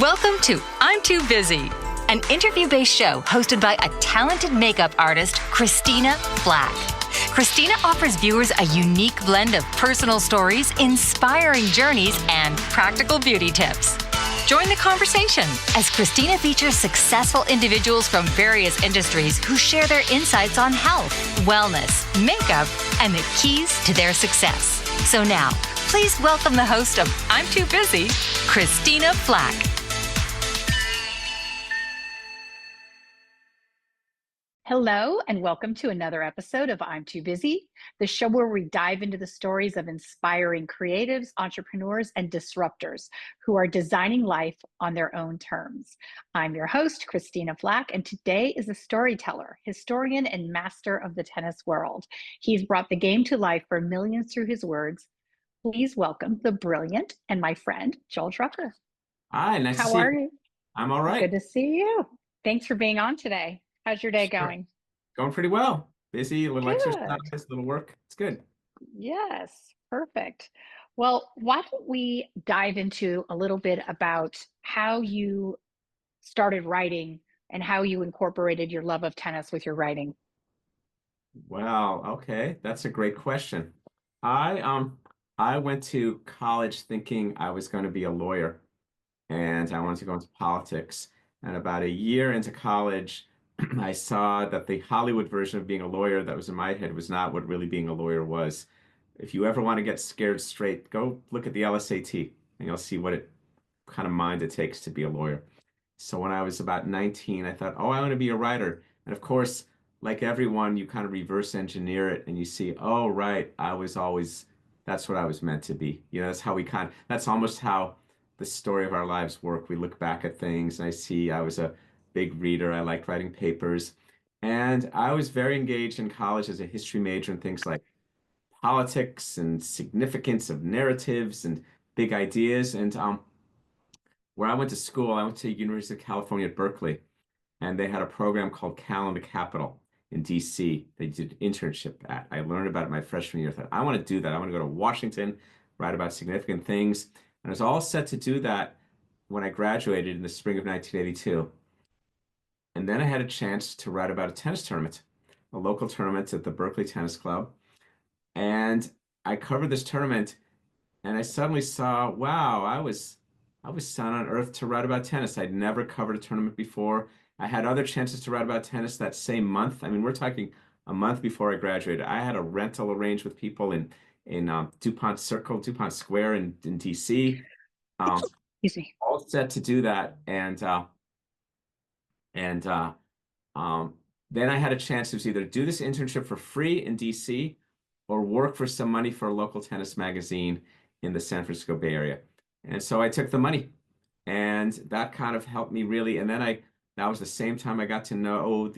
Welcome to I'm Too Busy, an interview-based show hosted by a talented makeup artist, Christina Flach. Christina offers viewers a unique blend of personal stories, inspiring journeys, and practical beauty tips. Join the conversation as Christina features successful individuals from various industries who share their insights on health, wellness, makeup, and the keys to their success. So now, please welcome the host of I'm Too Busy, Christina Flach. Hello, and welcome to another episode of I'm Too Busy, the show where we dive into the stories of inspiring creatives, entrepreneurs, and disruptors who are designing life on their own terms. I'm your host, Christina Flach, and today is a storyteller, historian, and master of the tennis world. He's brought the game to life for millions through his words. Please welcome the brilliant and my friend, Joel Drucker. Hi, nice to see you. How are you? I'm all right. Good to see you. Thanks for being on today. How's your day going? Going pretty well. Busy, a little Good. exercise, a little work. It's good. Yes, perfect. Well, why don't we dive into a little bit about how you started writing and how you incorporated your love of tennis with your writing? Wow, okay. That's a great question. I went to college thinking I was going to be a lawyer and I wanted to go into politics. And about a year into college, I saw that the Hollywood version of being a lawyer that was in my head was not what really being a lawyer was. If you ever want to get scared straight, go look at the LSAT and you'll see what kind of mind it takes to be a lawyer. So when I was about 19, I thought, oh, I want to be a writer. And of course, like everyone, you kind of reverse engineer it and you see, oh, right, that's what I was meant to be. That's how that's almost how the story of our lives work. We look back at things and I see I was a big reader. I liked writing papers. And I was very engaged in college as a history major in things like politics and significance of narratives and big ideas. And where I went to school, I went to University of California at Berkeley, and they had a program called Cal in the Capital in DC. They did an internship at. I learned about it my freshman year. I thought, I want to do that. I want to go to Washington, write about significant things. And I was all set to do that when I graduated in the spring of 1982. And then I had a chance to write about a tennis tournament, a local tournament at the Berkeley Tennis Club. And I covered this tournament and I suddenly saw, wow, I was sent on earth to write about tennis. I'd never covered a tournament before. I had other chances to write about tennis that same month. I mean, we're talking a month before I graduated. I had a rental arranged with people in DuPont Square in DC. Excuse me. All set to do that. And then I had a chance to either do this internship for free in DC or work for some money for a local tennis magazine in the San Francisco Bay Area. And so I took the money and that kind of helped me really. And then that was the same time I got to know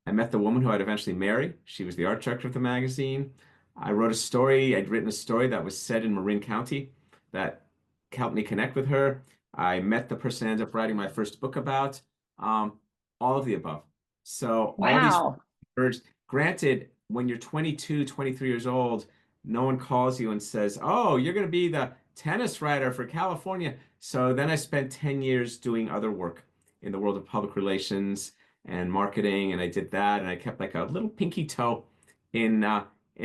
I met the woman who I'd eventually marry. She was the art director of the magazine. I'd written a story that was set in Marin County that helped me connect with her. I met the person I ended up writing my first book about. All of the above. So wow. All these words, granted, when you're 22, 23 years old, no one calls you and says, oh, you're going to be the tennis writer for California. So then I spent 10 years doing other work in the world of public relations and marketing. And I did that. And I kept like a little pinky toe in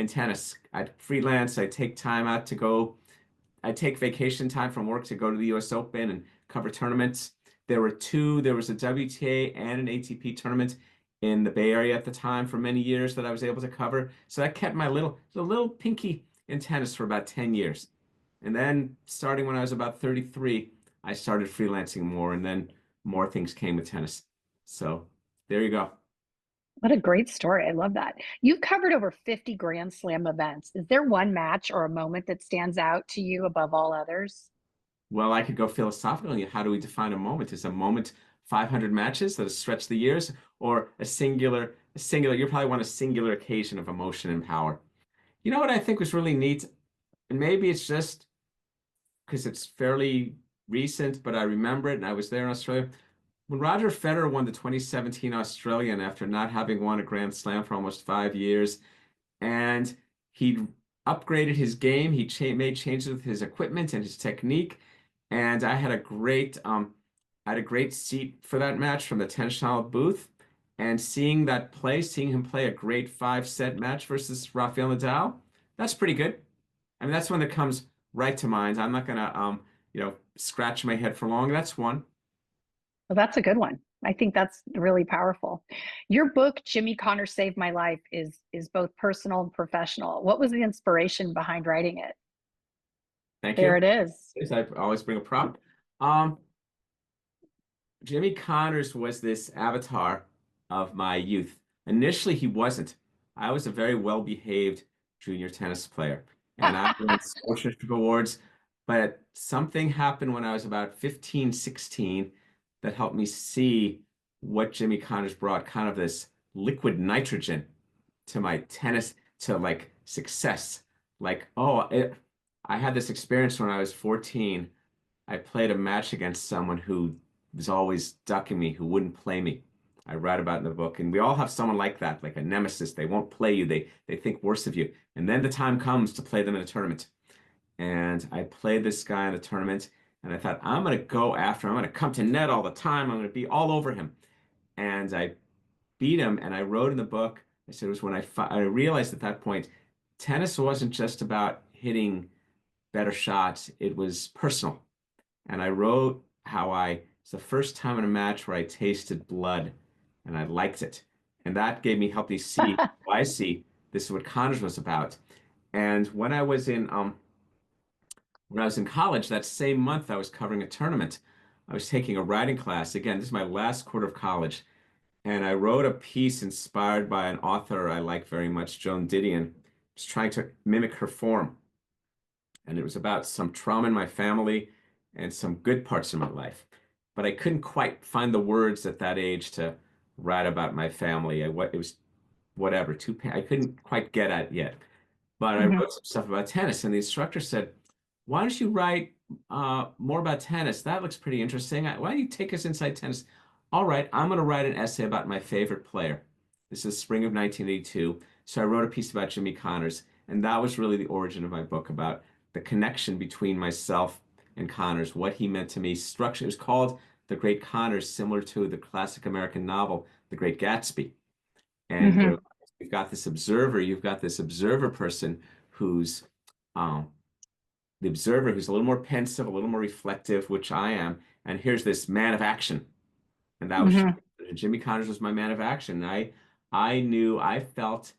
tennis. I'd freelance. I'd take time out to go. I'd take vacation time from work to go to the US Open and cover tournaments. There was a WTA and an ATP tournament in the Bay Area at the time for many years that I was able to cover. So that kept my little pinky in tennis for about 10 years. And then starting when I was about 33, I started freelancing more and then more things came with tennis. So there you go. What a great story. I love that. You've covered over 50 Grand Slam events. Is there one match or a moment that stands out to you above all others? Well, I could go philosophical. How do we define a moment? Is a moment 500 matches that have stretched the years, or a singular, you probably want a singular occasion of emotion and power. You know what I think was really neat? And maybe it's just because it's fairly recent, but I remember it and I was there in Australia. When Roger Federer won the 2017 Australian after not having won a Grand Slam for almost 5 years, and he upgraded his game, he made changes with his equipment and his technique, And I had a great seat for that match from the tennis channel booth. And seeing him play a great 5-set match versus Rafael Nadal, that's pretty good. I mean, that's one that comes right to mind. I'm not gonna scratch my head for long. That's one. Well, that's a good one. I think that's really powerful. Your book, Jimmy Connor Saved My Life, is both personal and professional. What was the inspiration behind writing it? Thank There you. it is. Yes, I always bring a prop. Um, Jimmy Connors was this avatar of my youth. Initially, he wasn't. I was a very well-behaved junior tennis player, and I won scholarship awards. But something happened when I was about 15, 16 that helped me see what Jimmy Connors brought, kind of this liquid nitrogen to my tennis, to like success. Like, I had this experience when I was 14. I played a match against someone who was always ducking me, who wouldn't play me. I write about it in the book, and we all have someone like that, like a nemesis. They won't play you. They think worse of you. And then the time comes to play them in a tournament. And I played this guy in the tournament, and I thought, I'm gonna go after him. I'm gonna come to net all the time. I'm gonna be all over him. And I beat him, and I wrote in the book, I said it was when I realized at that point, tennis wasn't just about hitting better shots, it was personal. And I wrote how it's the first time in a match where I tasted blood and I liked it. And that helped me see, I see, this is what Connors was about. And when I was in college, that same month I was covering a tournament. I was taking a writing class. Again, this is my last quarter of college. And I wrote a piece inspired by an author I like very much, Joan Didion. Just trying to mimic her form. And it was about some trauma in my family and some good parts of my life. But I couldn't quite find the words at that age to write about my family. It was whatever, I couldn't quite get at it yet. But I Mhm. wrote some stuff about tennis, and the instructor said, "Why don't you write more about tennis? That looks pretty interesting. Why don't you take us inside tennis?" All right, I'm going to write an essay about my favorite player. This is spring of 1982. So I wrote a piece about Jimmy Connors, and that was really the origin of my book, about the connection between myself and Connors, what he meant to me. Structure. It was called The Great Connors, similar to the classic American novel, The Great Gatsby. And Mhm. you've got this observer person who's um, the observer who's a little more pensive, a little more reflective, which I am. And here's this man of action. And that was Mhm. Jimmy Connors was my man of action. I felt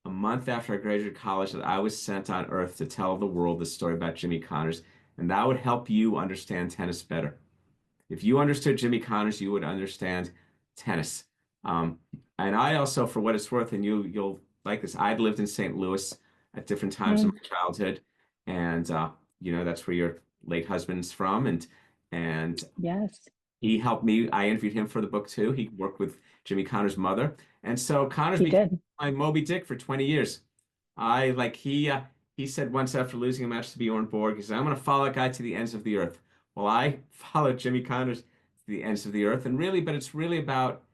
a month after I graduated college that I was sent on earth to tell the world the story about Jimmy Connors, and that would help you understand tennis better. If you understood Jimmy Connors, you would understand tennis. Um, and I also, for what it's worth, and you'll like this, I'd lived in St. Louis at different times in Mhm. my childhood, and that's where your late husband's from, and Yes, he helped me. I interviewed him for the book too. He worked with Jimmy Connors' mother, and so Connors he became did. my Moby Dick for 20 years. I like he said once after losing a match to Bjorn Borg, he said, "I'm going to follow a guy to the ends of the earth." Well, I followed Jimmy Connors to the ends of the earth, but it's really about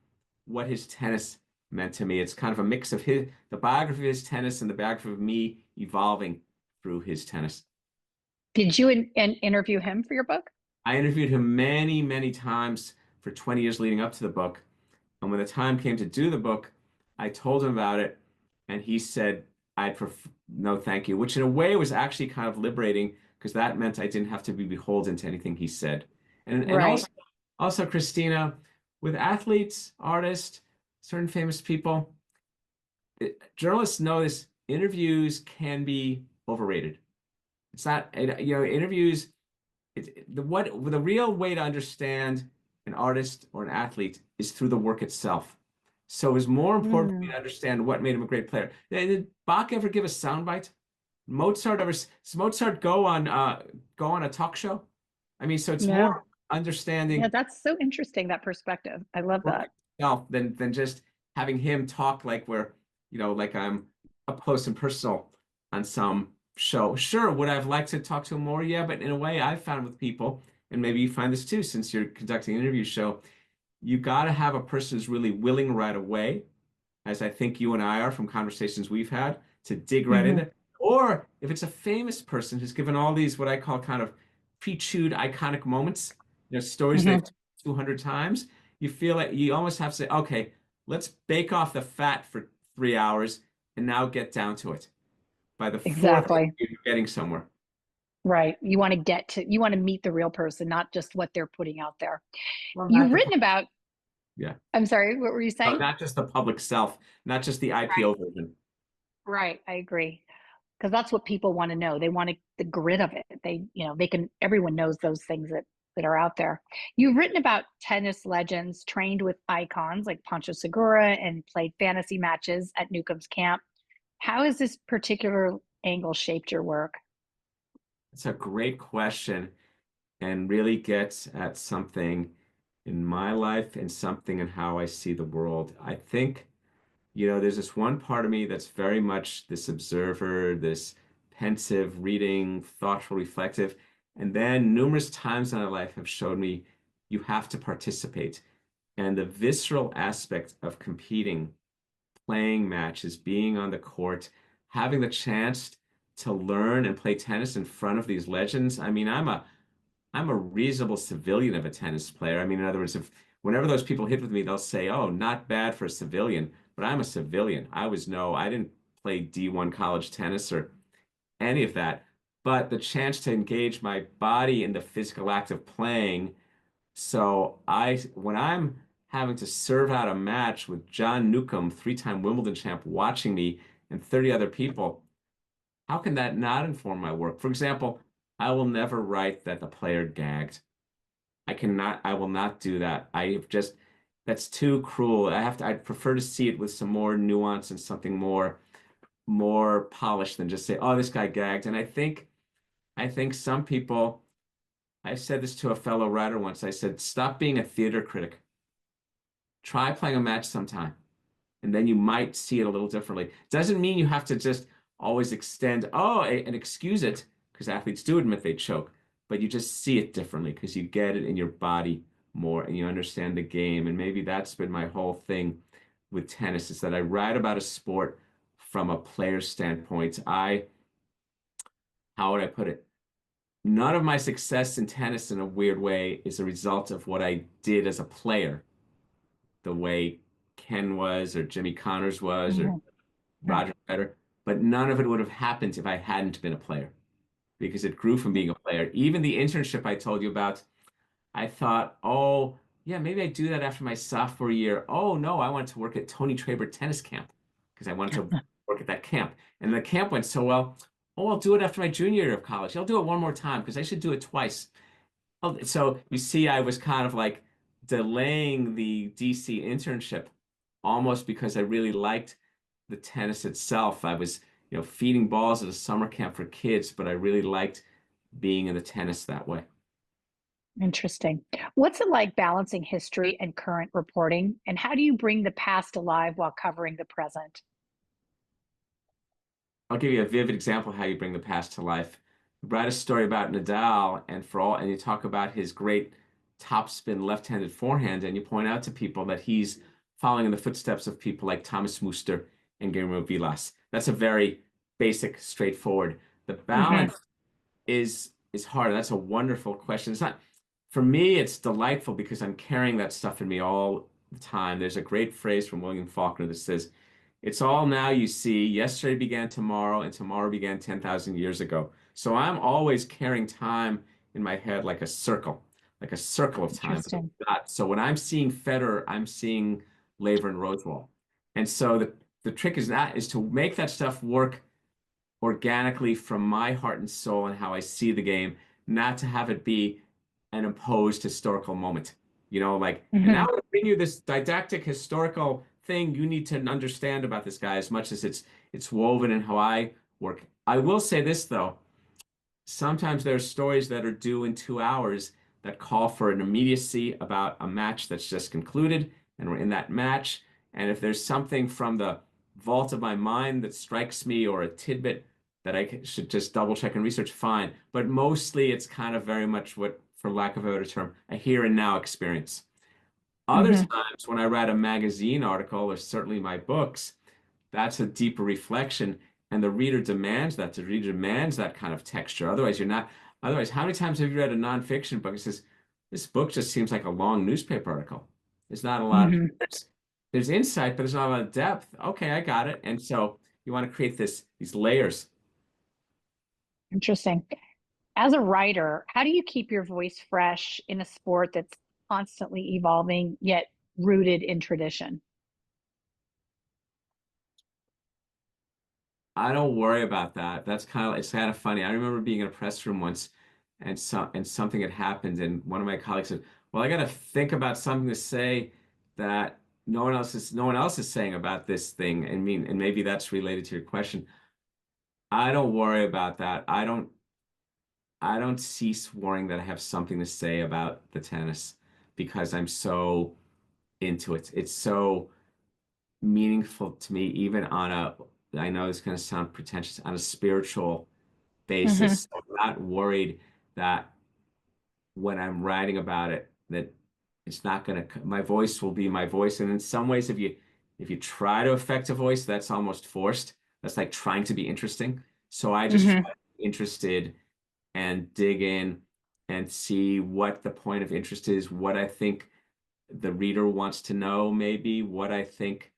what his tennis meant to me. It's kind of a mix of the biography of his tennis and the biography of me evolving through his tennis. Did you interview him for your book? I interviewed him many, many times for 20 years leading up to the book. And when the time came to do the book, I told him about it, and he said, "I'd prefer no, thank you," which in a way was actually kind of liberating because that meant I didn't have to be beholden to anything he said. And Right. also Christina, with athletes, artists, certain famous people, journalists know this, interviews can be overrated. It's not, interviews, the real way to understand an artist or an athlete is through the work itself. So it was more important for me Mm. to understand what made him a great player. Did Bach ever give a soundbite? Does Mozart go on a talk show? I mean, so it's No. more Yeah, understanding that's so interesting, that perspective. I love work that. itself than just having him talk like like I'm up close and personal on some show. Sure, would I've liked to talk to him more? Yeah, but in a way I've found with people, and maybe you find this too, since you're conducting an interview show, you got to have a person who's really willing right away, as I think you and I are from conversations we've had, to dig right Mhm. into. Or if it's a famous person who's given all these what I call kind of pre-chewed iconic moments, stories they've Hmm. told 200 times. You feel like you almost have to say, okay, let's bake off the fat for 3 hours and now get down to it. By the fourth, Exactly. you're getting somewhere. Right. You want to meet the real person, not just what they're putting out there. Well, You've not the, written about, yeah, I'm sorry, what were you no, saying? not just the public self, not just the Right. IPO version. Right. I agree. Because that's what people want to know. They want the grit of it. Everyone knows those things that are out there. You've written about tennis legends, trained with icons like Pancho Segura, and played fantasy matches at Newcomb's camp. How has this particular angle shaped your work? It's a great question and really gets at something in my life and something in how I see the world. I think, there's this one part of me that's very much this observer, this pensive, reading, thoughtful, reflective. And then numerous times in my life have showed me you have to participate. And the visceral aspect of competing, playing matches, being on the court, having the chance to learn and play tennis in front of these legends. I mean, I'm a reasonable civilian of a tennis player. I mean, in other words, if whenever those people hit with me, they'll say, "Oh, not bad for a civilian," but I'm a civilian. I didn't play D1 college tennis or any of that, but the chance to engage my body in the physical act of playing. When I'm having to serve out a match with John Newcomb, three-time Wimbledon champ, watching me and 30 other people, how can that not inform my work? For example, I will never write that the player gagged. I will not do that. That's too cruel. I'd prefer to see it with some more nuance and something more polished than just say, oh, this guy gagged. And I think some people, I said this to a fellow writer once. I said, stop being a theater critic. Try playing a match sometime, and then you might see it a little differently. Doesn't mean you have to just always extend, and excuse it, because athletes do admit they choke, but you just see it differently because you get it in your body more and you understand the game. And maybe that's been my whole thing with tennis is that I write about a sport from a player's standpoint. How would I put it? None of my success in tennis in a weird way is a result of what I did as a player, the way Ken was or Jimmy Connors was or Mhm. Roger Federer, but none of it would have happened if I hadn't been a player because it grew from being a player. Even the internship I told you about, I thought, oh, yeah, maybe I do that after my sophomore year. Oh, no, I wanted to work at Tony Traber tennis camp because I wanted to work at that camp. And the camp went so well. Oh, I'll do it after my junior year of college. I'll do it one more time because I should do it twice. Oh, so you see, I was kind of like delaying the DC internship almost because I really liked the tennis itself. I was, feeding balls at a summer camp for kids, but I really liked being in the tennis that way. Interesting. What's it like balancing history and current reporting? And how do you bring the past alive while covering the present? I'll give you a vivid example of how you bring the past to life. You write a story about Nadal and you talk about his great topspin left-handed forehand, and you point out to people that he's following in the footsteps of people like Thomas Muster and Guillermo Vilas. That's a very basic, straightforward. The Hmm. balance is hard. That's a wonderful question. It's not for me, it's delightful because I'm carrying that stuff in me all the time. There's a great phrase from William Faulkner that says, it's all now you see. Yesterday began tomorrow, and tomorrow began 10,000 years ago. So I'm always carrying time in my head like a circle of time with a Interesting. dot. So when I'm seeing Federer, I'm seeing Laver and Rosewall. And so the trick is to make that stuff work organically from my heart and soul and how I see the game, not to have it be an imposed historical moment. And now Hmm. I bring you this didactic historical thing you need to understand about this guy as much as it's woven in how I work. I will say this though, sometimes there are stories that are due in 2 hours that call for an immediacy about a match that's just concluded, and we're in that match. And if there's something from the vault of my mind that strikes me or a tidbit that should just double check and research, fine. But mostly it's kind of very much what, for lack of a better term, a here and now experience. Other Hmm. times when I write a magazine article or certainly my books, that's a deeper reflection, and the reader demands that. The reader demands that kind of texture. Otherwise, you're not. Otherwise, how many times have you read a nonfiction book? It says, this book just seems like a long newspaper article. There's not a lot, Hmm. there's insight, but there's not a lot of depth. Okay, I got it. And so you want to create these layers. Interesting. As a writer, how do you keep your voice fresh in a sport that's constantly evolving yet rooted in tradition? I don't worry about that. It's kind of funny. I remember being in a press room once and something had happened and one of my colleagues said, "Well, I got to think about something to say that no one else is saying about this thing." And maybe that's related to your question. I don't worry about that. I don't cease worrying that I have something to say about the tennis because I'm so into it. It's so meaningful to me, even on I know it's going to sound pretentious, on a spiritual Hmm. basis. So I'm not worried that when I'm writing about it, that it's not going to, my voice will be my voice. And in some ways, if you try to affect a voice, that's almost forced. That's like trying to be interesting. So I just try Hmm. to be interested and dig in and see what the point of interest is, what I think the reader wants to know, maybe what I think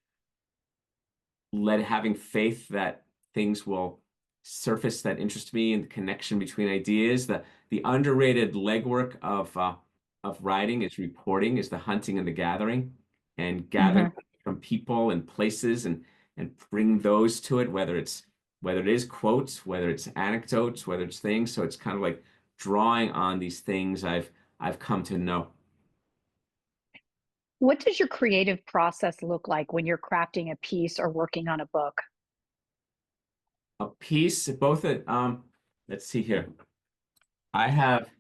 having faith that things will surface that interest me and the connection between ideas. The underrated legwork of writing is reporting, is the hunting and the gathering, and gathering Hmm. from people and places and bring those to it, whether it is quotes, whether it's anecdotes, whether it's things. So it's kind of like drawing on these things I've come to know. What does your creative process look like when you're crafting a piece or working on a book? A piece, both at let's see here. I have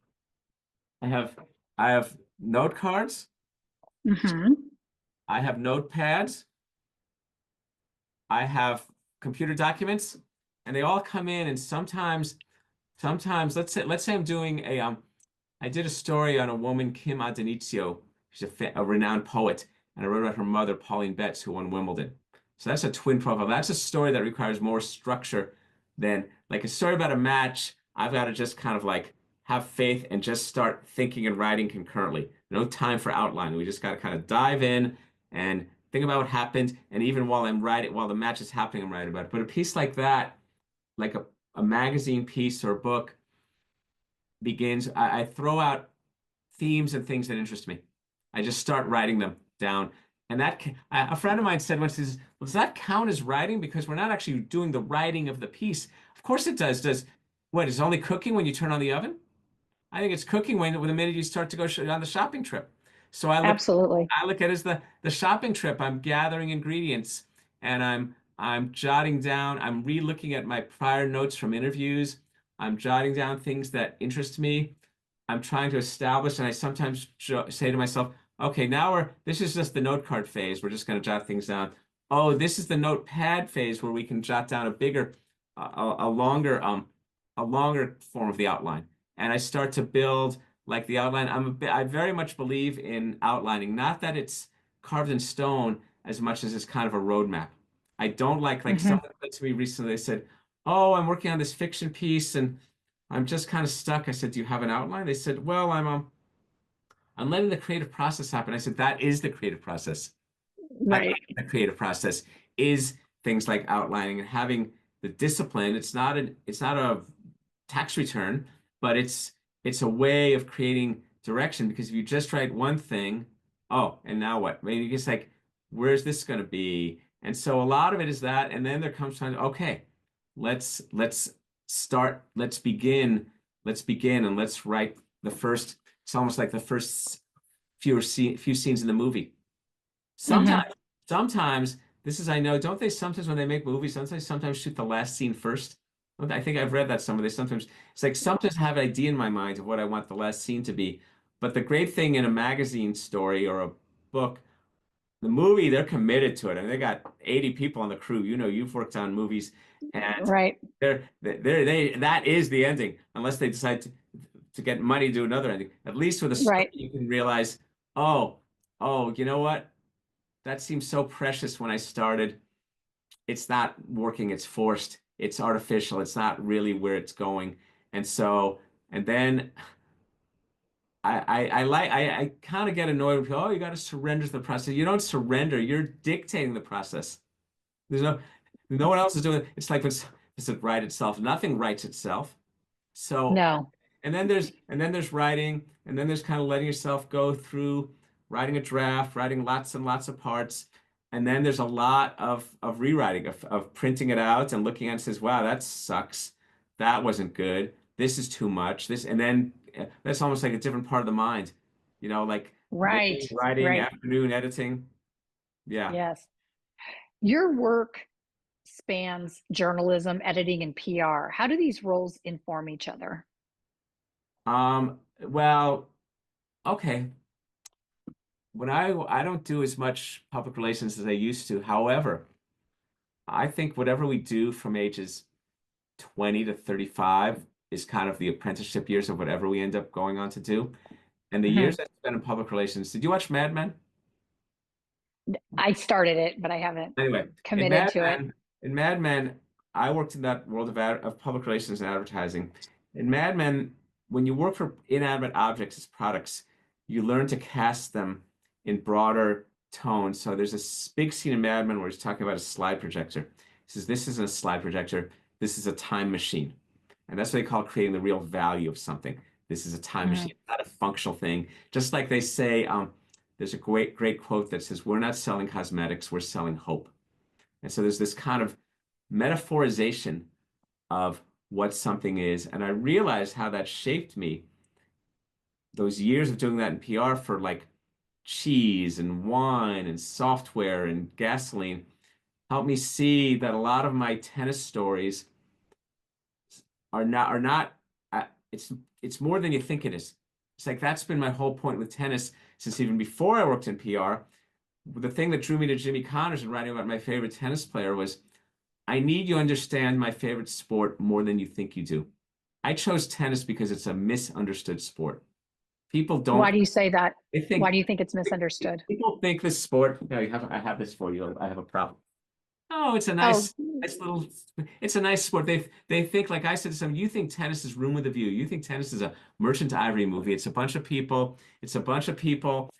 I have I have note cards, Hmm. I have notepads, I have computer documents, and they all come in and sometimes let's say I'm doing I did a story on a woman, Kim Adenizio. She's a renowned poet, and I wrote about her mother, Pauline Betts, who won Wimbledon. So that's a twin profile. That's a story that requires more structure than like a story about a match. I've got to just kind of like have faith and just start thinking and writing concurrently. No time for outline. We just got to kind of dive in and think about what happened. And even while I'm writing, while the match is happening, I'm writing about it. But a piece like that, like a magazine piece or a book, begins, I throw out themes and things that interest me. I just start writing them down. And a friend of mine said once, says, well, does that count as writing? Because we're not actually doing the writing of the piece. Of course it does. What, is it only cooking when you turn on the oven? I think it's cooking when the minute you start to go on the shopping trip. So Absolutely. I look at it as the shopping trip. I'm gathering ingredients and I'm jotting down, I'm re-looking at my prior notes from interviews. I'm jotting down things that interest me. I'm trying to establish, and I sometimes say to myself, okay, this is just the note card phase. We're just going to jot things down. Oh, this is the notepad phase where we can jot down a bigger, a longer, a longer form of the outline. And I start to build like the outline. I very much believe in outlining, not that it's carved in stone as much as it's kind of a roadmap. I don't like Hmm. someone said to me recently, they said, "Oh, I'm working on this fiction piece and I'm just kind of stuck." I said, "Do you have an outline?" They said, "Well, I'm letting the creative process happen." I said, "That is the creative process. That Right. is the creative process is things like outlining and having the discipline. It's not a tax return, but it's a way of creating direction because if you just write one thing, oh, and now what? Maybe it's like, where's this going to be? And so a lot of it is that, and then there comes time, okay, let's start, let's begin and let's write the first, it's almost like the first few scenes in the movie. Hmm. Sometimes, sometimes this is I know, don't they sometimes when they make movies, sometimes shoot the last scene first? I think I've read that somewhere. They sometimes it's like sometimes I have an idea in my mind of what I want the last scene to be. But the great thing in a magazine story or a book, the movie, they're committed to it. I mean, they got 80 people on the crew. You know, you've worked on movies, and Right. that is the ending, unless they decide to get money to do another ending. At least with a story, Right. you can realize, oh, oh, you know what? That seems so precious when I started. It's not working, it's forced, it's artificial, it's not really where it's going. And so And then I kind of get annoyed with people, oh, you got to surrender to the process. You don't surrender, you're dictating the process. There's no one else is doing it. It's like does it write itself? Nothing writes itself. So No. and then there's writing, and then there's kind of letting yourself go through writing a draft, writing lots and lots of parts, and then there's a lot of rewriting, of printing it out and looking at it and says, wow, that sucks. That wasn't good. This is too much. This and then that's almost like a different part of the mind, like Right. morning writing, Right. afternoon editing. Yeah. Yes. Your work spans journalism, editing, and PR. How do these roles inform each other? Well, okay. When I don't do as much public relations as I used to. However, I think whatever we do from ages 20 to 35 is kind of the apprenticeship years of whatever we end up going on to do. And the Mhm. years I spent in public relations, did you watch Mad Men? I started it, but I haven't Anyway, in committed Mad to it. Men, in Mad Men, I worked in that world of public relations and advertising. In Mad Men, when you work for inanimate objects as products, you learn to cast them in broader tones. So there's this big scene in Mad Men where he's talking about a slide projector. He says, this isn't a slide projector, this is a time machine. And that's what they call creating the real value of something. This is a time Mhm. machine, not a functional thing. Just like they say, there's a great quote that says, we're not selling cosmetics, we're selling hope. And so there's this kind of metaphorization of what something is. And I realized how that shaped me. Those years of doing that in PR for like cheese and wine and software and gasoline helped me see that a lot of my tennis stories are not it's more than you think it is. It's like that's been my whole point with tennis since even before I worked in PR. The thing that drew me to Jimmy Connors and writing about my favorite tennis player was I need you to understand my favorite sport more than you think you do. I chose tennis because it's a misunderstood sport. People Why don't, do you say that? they Why think, do you think it's misunderstood? people think this sport, no, I have this for you. I have a problem. Oh, it's a Oh, nice little, it's a nice sport. They think, like I said to some, you think tennis is Room with a View. You think tennis is a Merchant Ivory movie. It's a bunch of people. It's a bunch of people,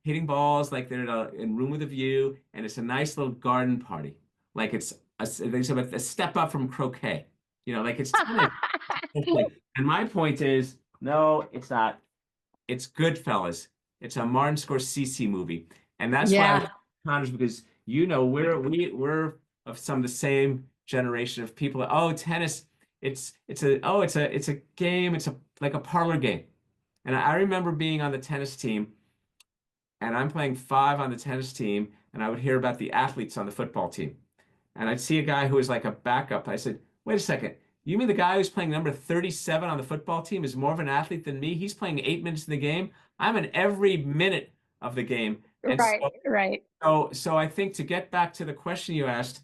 hitting balls like they're in Room with a View, and it's a nice little garden party. Like they say a step up from croquet. Like it's tennis. And my point is, no, it's not. It's Goodfellas. It's a Martin Scorsese movie, and that's why I was yeah. Connors because we're of some of the same generation of people. Oh, tennis. It's a game. It's like a parlor game. And I remember being on the tennis team, and I'm playing five on the tennis team, and I would hear about the athletes on the football team, and I'd see a guy who was like a backup. I said, "Wait a second. You mean the guy who's playing number 37 on the football team is more of an athlete than me? He's playing 8 minutes in the game. I'm in every minute of the game." And Right. Right. so I think to get back to the question you asked,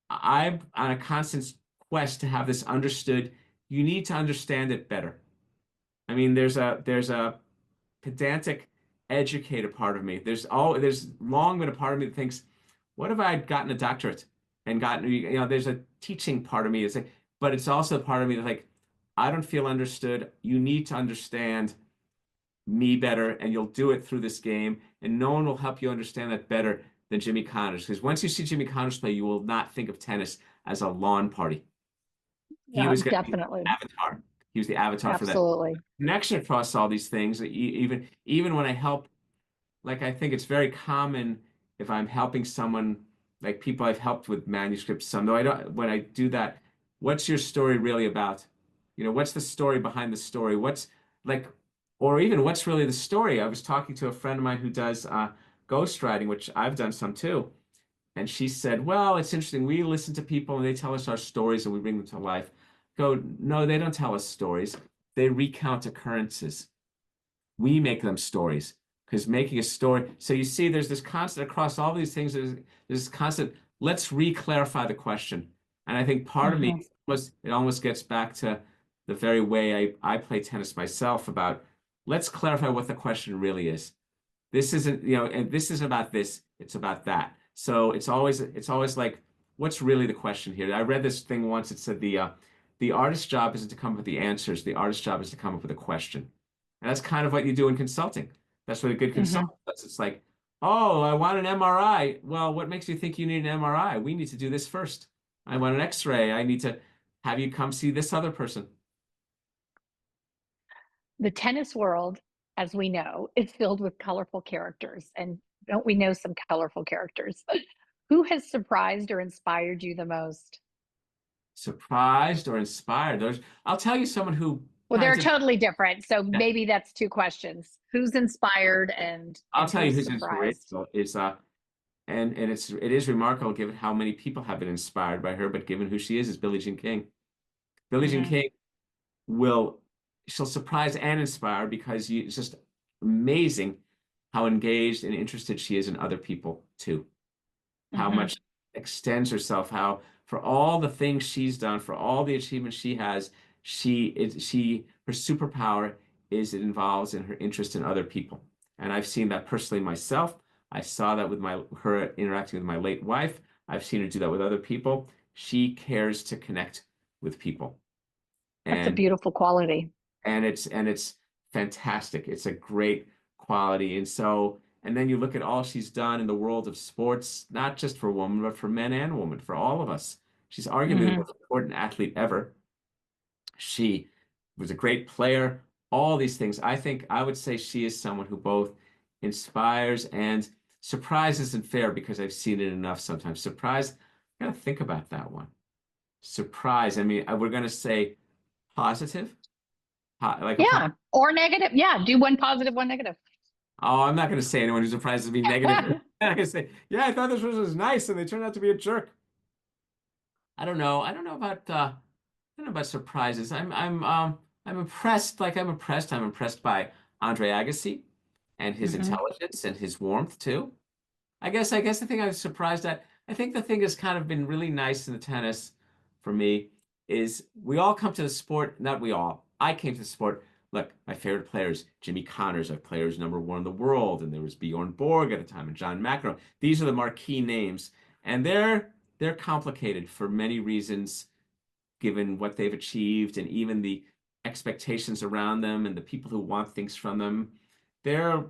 I'm on a constant quest to have this understood. You need to understand it better. I mean, there's a pedantic educator part of me. There's long been a part of me that thinks, what if I had gotten a doctorate and gotten, there's a teaching part of me that's like, but it's also a part of me that's like, I don't feel understood. You need to understand me better, and you'll do it through this game, and no one will help you understand that better than Jimmy Connors. Because once you see Jimmy Connors play, you will not think of tennis as a lawn party. He Yeah, was going to be the definitely. avatar. He was the avatar for that Absolutely. connection across all these things. Even when I help, like I think it's very common if I'm helping someone, like people I've helped with manuscripts. Some though I don't. When I do that, what's your story really about? What's the story behind the story? What's like, or even what's really the story? I was talking to a friend of mine who does ghostwriting, which I've done some too. And she said, well, it's interesting. We listen to people and they tell us our stories and we bring them to life. Go, no, they don't tell us stories. They recount occurrences. We make them stories because making a story. So you see, there's this constant across all these things. There's this constant, let's re-clarify the question. And I think part of me, Mhm. it almost gets back to the very way I play tennis myself about let's clarify what the question really is. This isn't, and this isn't about this, it's about that. So it's always like, what's really the question here? I read this thing once. It said the artist's job isn't to come up with the answers. The artist's job is to come up with a question. And that's kind of what you do in consulting. That's what a good Mm-hmm. consultant does. It's like, oh, I want an MRI. Well, what makes you think you need an MRI? We need to do this first. I want an X-ray. I need to have you come see this other person. The tennis world, as we know, is filled with colorful characters. And don't we know some colorful characters? Who has surprised or inspired you the most? Surprised or inspired? I'll tell you someone who Well, kind they're of, totally different. So yeah, maybe that's two questions. Who's inspired I'll and tell you who's who's surprised? inspirational is and it is remarkable given how many people have been inspired by her, but given who she is Billie Jean King. Billie Jean Mm-hmm. King will she'll surprise and inspire because it's just amazing how engaged and interested she is in other people too. How Mm-hmm. much extends herself, how for all the things she's done, for all the achievements she has, her superpower is it involves in her interest in other people. And I've seen that personally myself. I saw that with her interacting with my late wife. I've seen her do that with other people. She cares to connect with people. That's a And beautiful quality. it's fantastic. It's a great quality. And then you look at all she's done in the world of sports, not just for women, but for men and women, for all of us. She's arguably the Mm-hmm. most important athlete ever. She was a great player, all these things. I would say she is someone who both inspires and surprise isn't fair because I've seen it enough sometimes. Surprise, I gotta think about that one. Surprise, I mean, we're gonna say positive, like a Yeah. Or negative. Yeah. Do one positive, one negative. oh, I'm not going to say anyone who surprises me negative. I'm going to say, yeah, I thought this person was nice, and they turned out to be a jerk. I don't know. I don't know about I don't know about surprises. I'm impressed. Like I'm impressed. I'm impressed by Andre Agassi and his Mm-hmm. intelligence and his warmth too. I guess the thing I was surprised at, I think the thing that's kind of been really nice in the tennis for me is we all come to the sport, not we all. I came to the sport. Look, my favorite players, Jimmy Connors, our players #1 in the world, and there was Bjorn Borg at the time and John McEnroe. These are the marquee names, and they're complicated for many reasons given what they've achieved and even the expectations around them and the people who want things from them. They're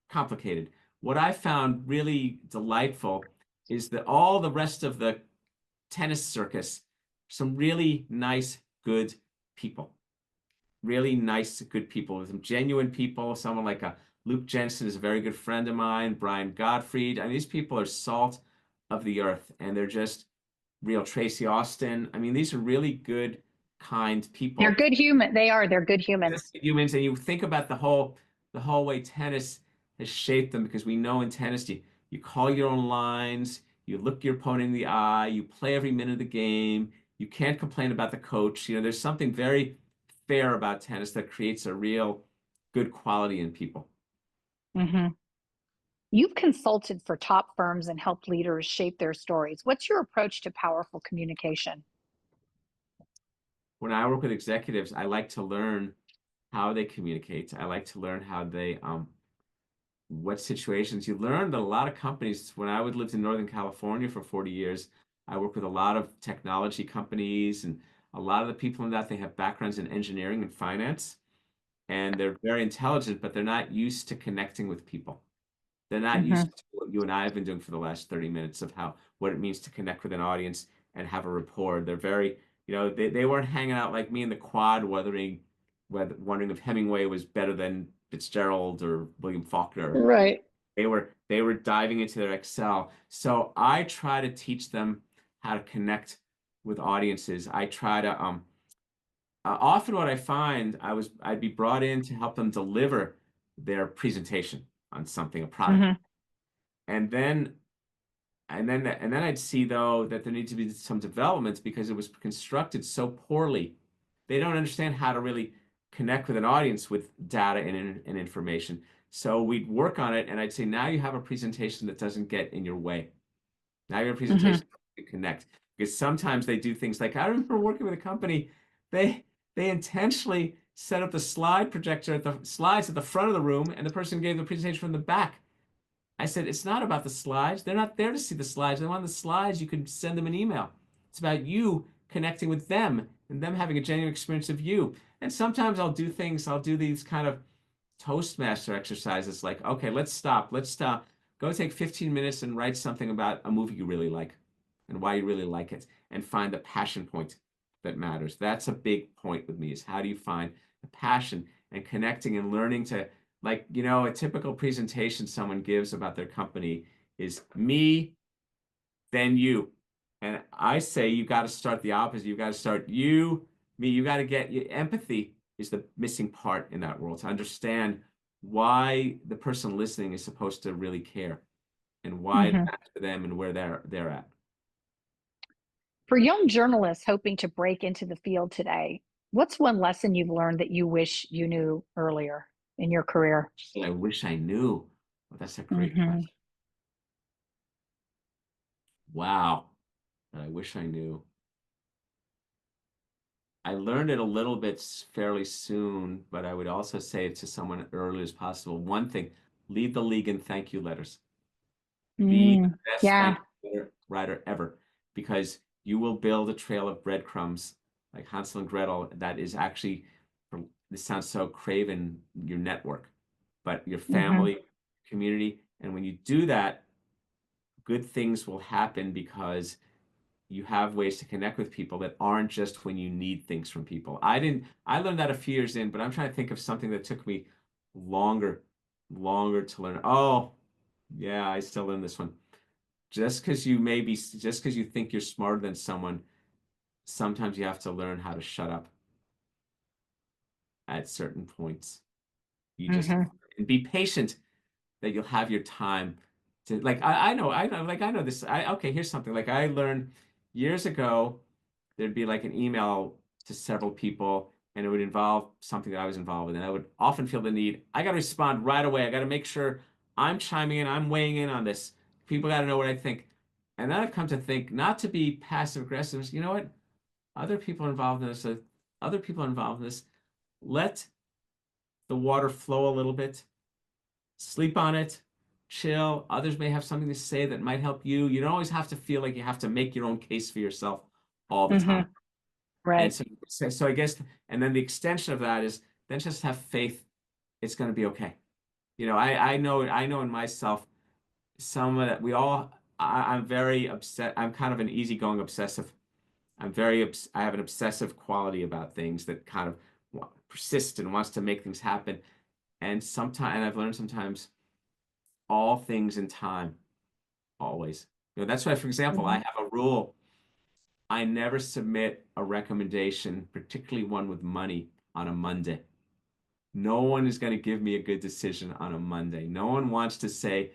complicated. What I found really delightful is that all the rest of the tennis circus, some really nice, good people. Really nice, good people, some genuine people. Someone like a Luke Jensen is a very good friend of mine. Brian Gottfried. I mean, these people are salt of the earth, and they're just real. Tracy Austin. I mean, these are really good, kind They're people. good human. They are. They're good humans. Humans, and you think about the whole way tennis has shaped them, because we know in tennis you call your own lines, you look your opponent in the eye, you play every minute of the game, you can't complain about the coach. There's something very fair about tennis that creates a real good quality in people. Mm-hmm. You've consulted for top firms and helped leaders shape their stories. What's your approach to powerful communication? When I work with executives, I like to learn how they communicate. I like to learn how they what situations. You learn that a lot of companies, when I would lived in Northern California for 40 years, I worked with a lot of technology companies, and a lot of the people in that, they have backgrounds in engineering and finance, and they're very intelligent, but they're not used to connecting with people. They're not Mm-hmm. used to what you and I have been doing for the last 30 minutes of what it means to connect with an audience and have a rapport. They're very, they weren't hanging out like me in the quad, wondering if Hemingway was better than Fitzgerald or William Faulkner. Right. They were diving into their Excel. So I try to teach them how to connect with audiences. I try to often what I find, I'd be brought in to help them deliver their presentation on something, a product. Mm-hmm. And then I'd see though that there needs to be some developments because it was constructed so poorly. They don't understand how to really connect with an audience with data and information. So we'd work on it, and I'd say, now you have a presentation that doesn't get in your way. Now your Mm-hmm. presentation can connect. Because sometimes they do things like, I remember working with a company, they they intentionally set up the slide projector at the slides at the front of the room, and the person gave the presentation from the back. I said, it's not about the slides. They're not there to see the slides. They want the slides. You could send them an email. It's about you connecting with them and them having a genuine experience of you. And sometimes I'll do these kind of Toastmaster exercises like, okay, let's stop. Go take 15 minutes and write something about a movie you really like and why you really like it and find the passion point that matters. That's a big point with me is how do you find the passion and connecting and learning to, like, a typical presentation someone gives about their company is me, then you. And I say you got to start the opposite. You got to start you, me. You got to get empathy is the missing part in that world to understand why the person listening is supposed to really care and why it Hmm. matters to them and where they're at. For young journalists hoping to break into the field today, what's one lesson you've learned that you wish you knew earlier in your career? And I wish I knew. Oh, that's a great Hmm. question. Wow. And I wish I knew. I learned it a little bit fairly soon, but I would also say it to someone early as possible. One thing, leave the league in thank you letters. Be the Mm, best yeah. thank you writer ever because you will build a trail of breadcrumbs like Hansel and Gretel that is actually, this sounds so craven, your network, but your Hmm. family, community. And when you do that, good things will happen because you have ways to connect with people that aren't just when you need things from people. I learned that a few years in, but I'm trying to think of something that took me longer, longer to learn. Oh, yeah, I still learn this one. Just because you think you're smarter than someone, sometimes you have to learn how to shut up at certain points. You just Hmm. and be patient that you'll have your time to like I know this. Okay, here's something. Like I learned years ago, there'd be like an email to several people and it would involve something that I was involved with. And I would often feel the need, I got to respond right away. I got to make sure I'm chiming in, I'm weighing in on this. People got to know what I think. And then I've come to think not to be passive aggressive. You know what? Other people are involved in this. Other people are involved in this. Let the water flow a little bit. Sleep on it. Chill. Others may have something to say that might help you. You don't always have to feel like you have to make your own case for yourself all the Hmm. time. And Right. so I guess, and then the extension of that is then just have faith it's going to be okay. I know in myself, some of that we all, I'm very upset. I'm kind of an easygoing obsessive. I have an obsessive quality about things that kind of persist and wants to make things happen. And I've learned sometimes all things in time, always. That's why, for example, I Hmm. have a rule. I never submit a recommendation, particularly one with money, on a Monday. No one is going to give me a good decision on a Monday. No one wants to say,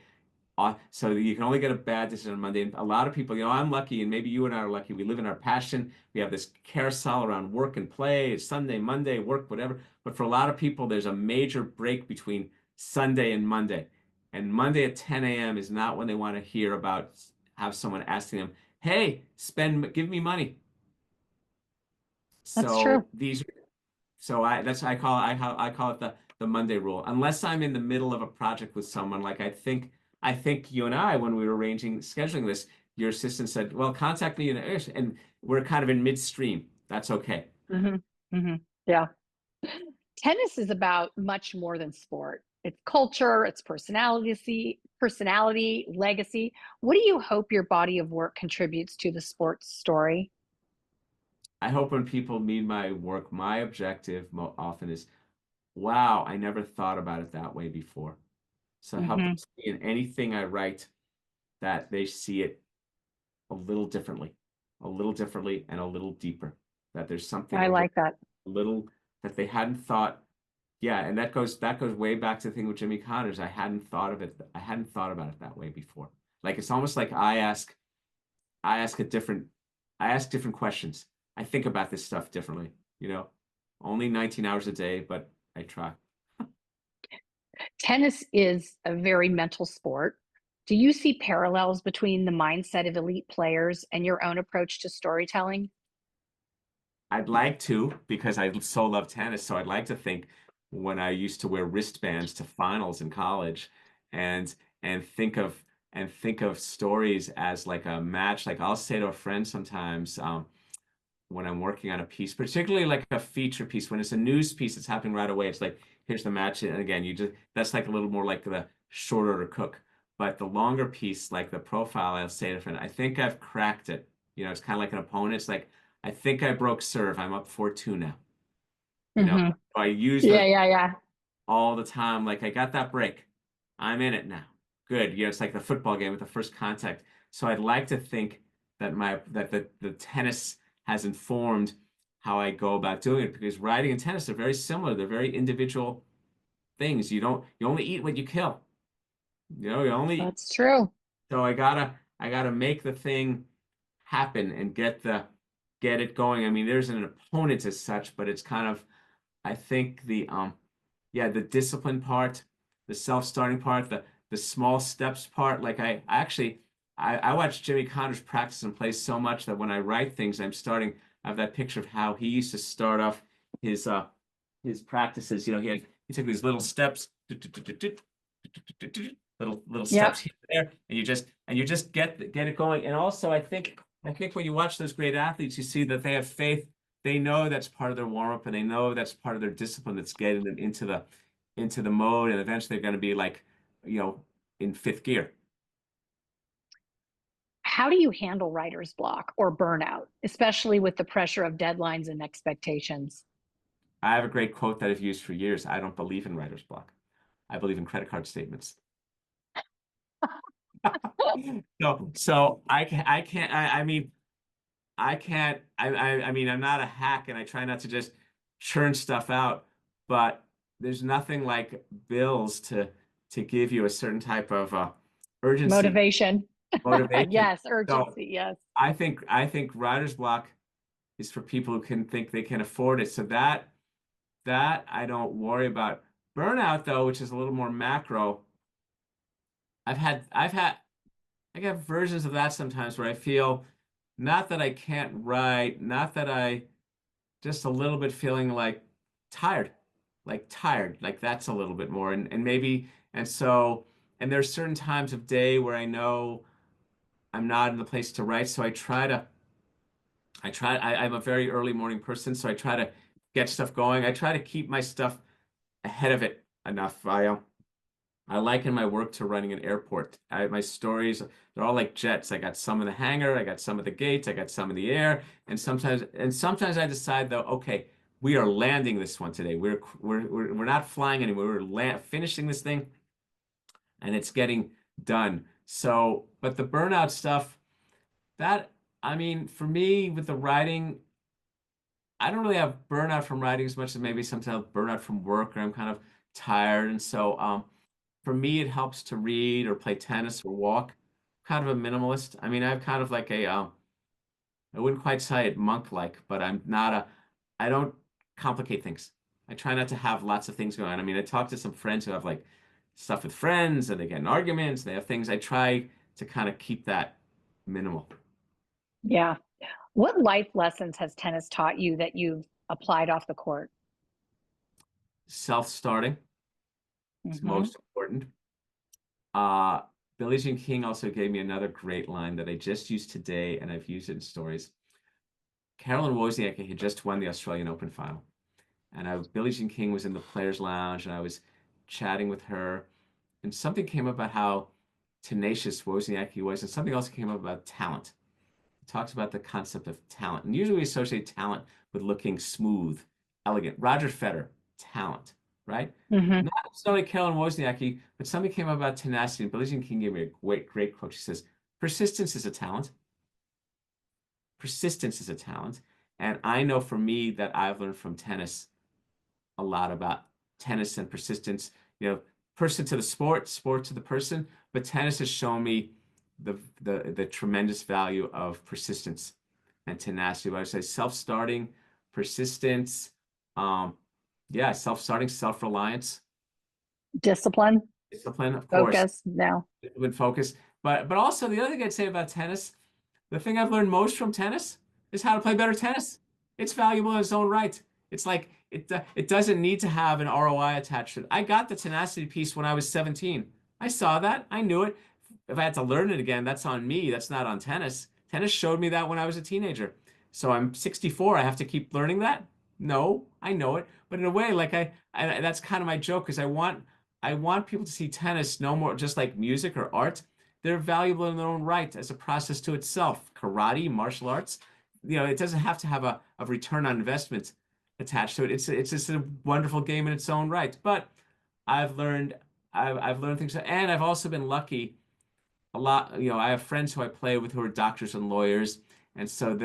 so you can only get a bad decision on Monday. And a lot of people, I'm lucky, and maybe you and I are lucky. We live in our passion. We have this carousel around work and play. It's Sunday, Monday, work, whatever. But for a lot of people, there's a major break between Sunday and Monday. And Monday at 10 a.m. is not when they want to hear about have someone asking them, "Hey, give me money." That's So true. these So I call it the Monday rule. Unless I'm in the middle of a project with someone, like I think you and I, when we were arranging scheduling this, your assistant said, "Well, contact me," and we're kind of in midstream. That's okay. Hmm. Hmm. Yeah. Tennis is about much more than sport. It's culture, it's personality, legacy. What do you hope your body of work contributes to the sports story? I hope when people meet my work, my objective often is, "Wow, I never thought about it that way before." So I hope Hmm. them see in anything I write that they see it a little differently, and a little deeper. That there's something I a like that. little that they hadn't thought. Yeah, and that goes way back to the thing with Jimmy Connors. I hadn't thought of it. I hadn't thought about it that way before. Like it's almost like I ask a different, I ask different questions. I think about this stuff differently. You know, only 19 hours a day, but I try. Tennis is a very mental sport. Do you see parallels between the mindset of elite players and your own approach to storytelling? I'd like to because I so love tennis. So I'd like to think when I used to wear wristbands to finals in college and and think of think of stories as like a match. Like I'll say to a friend sometimes, when I'm working on a piece, particularly like a feature piece. When it's a news piece that's happening right away, it's like, here's the match. And again, that's like a little more like the short order cook. But the longer piece, like the profile, I'll say different. I think I've cracked it. It's kind of like an opponent. It's like, I think I broke serve. I'm up 4-2 now. Hmm. So I use Yeah, those yeah, yeah. all the time. Like, I got that break. I'm in it now. Good. It's like the football game with the first contact. So I'd like to think that the tennis has informed how I go about doing it, because riding and tennis are very similar. They're very individual things. You only eat what you kill. You only That's true. So I gotta make the thing happen and get it going. I mean, there's an opponent as such, but it's kind of, I think, the discipline part, the self-starting part, the small steps part. Like, I watch Jimmy Connors practice and play so much that when I write things, I have that picture of how he used to start off his his practices. He took these little steps, little steps Yep. here and there, and you just get it going. And also, I think when you watch those great athletes, you see that they have faith. They know that's part of their warm up, and they know that's part of their discipline that's getting them into the mode, and eventually they're going to be like, in fifth gear. How do you handle writer's block or burnout, especially with the pressure of deadlines and expectations? I have a great quote that I've used for years. I don't believe in writer's block. I believe in credit card statements. So I can't. I mean, I can't. I mean, I'm not a hack, and I try not to just churn stuff out. But there's nothing like bills to give you a certain type of urgency, Motivation. motivation. Yes, So urgency. Yes. I think writer's block is for people who can think they can afford it. So that I don't worry about. Burnout, though, which is a little more macro. I've had I get versions of that sometimes where I feel, not that I can't write, not that I, just a little bit feeling like tired, like that's a little bit more. And maybe, and so, and there's certain times of day where I know I'm not in the place to write. So I'm a very early morning person. So I try to get stuff going. I try to keep my stuff ahead of it enough. I liken my work to running an airport. My stories, they're all like jets. I got some in the hangar, I got some at the gates, I got some in the air, and sometimes I decide, though, okay, we are landing this one today. We're not flying anymore. Finishing this thing, and it's getting done. So, but the burnout stuff, that I mean, for me with the writing, I don't really have burnout from writing as much as maybe sometimes burnout from work, or I'm kind of tired, and so for me, it helps to read or play tennis or walk. Kind of a minimalist. I mean, I've kind of like I wouldn't quite say it monk-like, but I don't complicate things. I try not to have lots of things going on. I mean, I talk to some friends who have like stuff with friends, and they get in arguments, they have things. I try to kind of keep that minimal. Yeah. What life lessons has tennis taught you that you've applied off the court? Self-starting is Hmm. most important. Uh, Billie Jean King also gave me another great line that I just used today, and I've used it in stories. Caroline Wozniacki had just won the Australian Open final, and Billie Jean King was in the Players Lounge, and I was chatting with her, and something came up about how tenacious Wozniacki was, and something else came up about talent. He talks about the concept of talent, and usually we associate talent with looking smooth, elegant. Roger Federer, talent, right? Hmm. Not necessarily Caroline Wozniacki, but something came up about tenacity, and Billie Jean King gave me a great quote. She says, "Persistence is a talent. Persistence is a talent." And I know for me that I've learned from tennis a lot about tennis and persistence. Person to the sport to the person, but tennis has shown me the tremendous value of persistence and tenacity. But I would say self-starting, persistence, um, yeah, self-starting, self-reliance, Discipline, discipline, of course, focus. No. with focus. But also the other thing I'd say about tennis, the thing I've learned most from tennis is how to play better tennis. It's valuable in its own right. It's like it doesn't need to have an ROI attached to it. I got the tenacity piece when I was 17. I saw that. I knew it. If I had to learn it again, that's on me. That's not on tennis. Tennis showed me that when I was a teenager. So I'm 64. I have to keep learning that? No, I know it. But in a way, like that's kind of my joke because I want people to see tennis no more just like music or art. They're valuable in their own right as a process to itself. Karate, martial arts, it doesn't have to have a return on investment attached to it. It's just a wonderful game in its own right. But I've learned I've learned things, and I've also been lucky a lot. I have friends who I play with who are doctors and lawyers, and so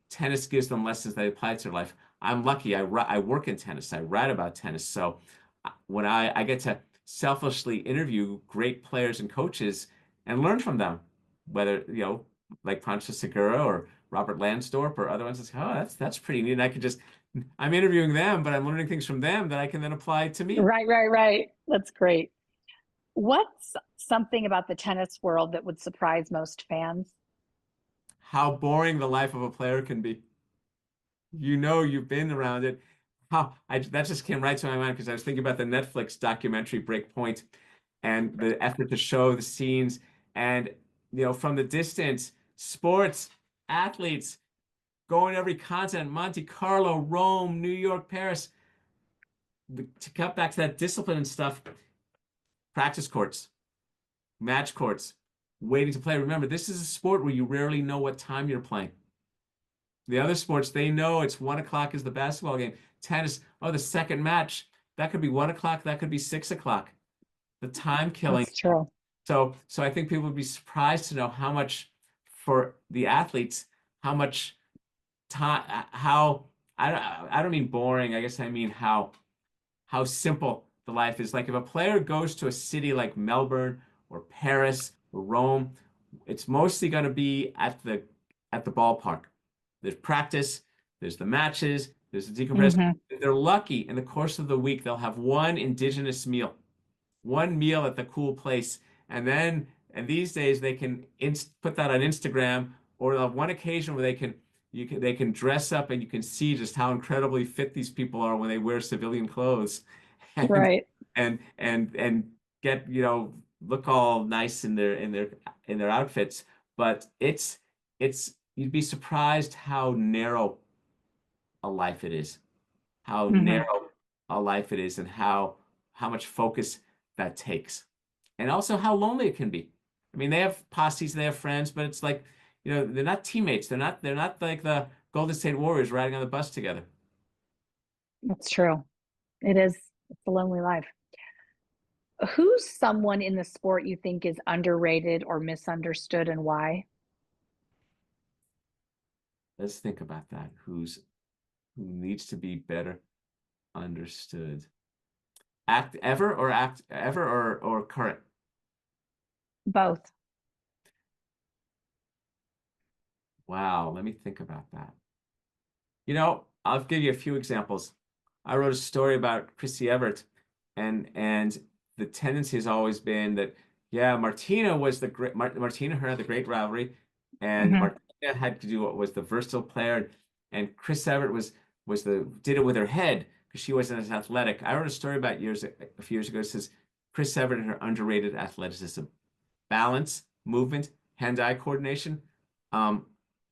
tennis gives them lessons they apply to their life. I'm lucky. I work in tennis. I write about tennis. So when I get to selfishly interview great players and coaches and learn from them, whether, like Pancho Segura or Robert Lansdorp or other ones, it's, oh, that's pretty neat. And I'm interviewing them, but I'm learning things from them that I can then apply to me. Right. That's great. What's something about the tennis world that would surprise most fans? How boring the life of a player can be. You've been around it. That just came right to my mind because I was thinking about the Netflix documentary Breakpoint and the effort to show the scenes and from the distance, sports, athletes going every continent, Monte Carlo, Rome, New York, Paris. To cut back to that discipline and stuff, practice courts, match courts, waiting to play. Remember, this is a sport where you rarely know what time you're playing. The other sports, they know it's 1 o'clock is the basketball game. Tennis, oh, the second match, that could be 1 o'clock, that could be 6 o'clock. The time killing. That's true. So I think people would be surprised to know how much for the athletes, how much time, I don't mean boring. I guess I mean how simple the life is. Like if a player goes to a city like Melbourne or Paris or Rome, it's mostly going to be at the ballpark. There's practice, there's the matches, there's the decompression. If they're lucky, in the course of the week, they'll have one indigenous meal, one meal at the cool place. And these days they can put that on Instagram, or they'll have one occasion where they can dress up and you can see just how incredibly fit these people are when they wear civilian clothes and Right. and get, look all nice in their outfits. But it's you'd be surprised how narrow a life it is, how narrow a life it is, and how much focus that takes, and also how lonely it can be. I mean, they have posses, they have friends, but it's like, they're not teammates. They're not like the Golden State Warriors riding on the bus together. That's true. It is. It's a lonely life. Who's someone in the sport you think is underrated or misunderstood, and why? Let's think about that. Who needs to be better understood? Act ever or current? Both. Wow, let me think about that. I'll give you a few examples. I wrote a story about Chrissy Evert, and the tendency has always been that, yeah, Martina was the great Martina her had the great rivalry, and Martina had to do what was the versatile player, and Chris Evert did it with her head because she wasn't as athletic. I wrote a story about a few years ago. It says Chris Evert and her underrated athleticism, balance, movement, hand-eye coordination,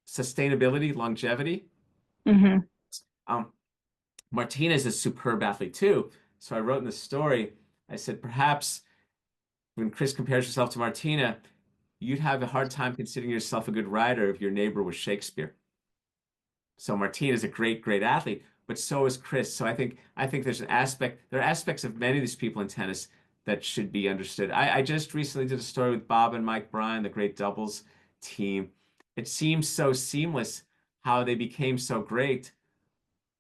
sustainability, longevity. Martina is a superb athlete too. So I wrote in the story, I said, perhaps when Chris compares herself to Martina, you'd have a hard time considering yourself a good rider if your neighbor was Shakespeare. So Martina is a great, great athlete, but so is Chris. So I think there are aspects of many of these people in tennis that should be understood. I just recently did a story with Bob and Mike Bryan, the great doubles team. It seems so seamless how they became so great,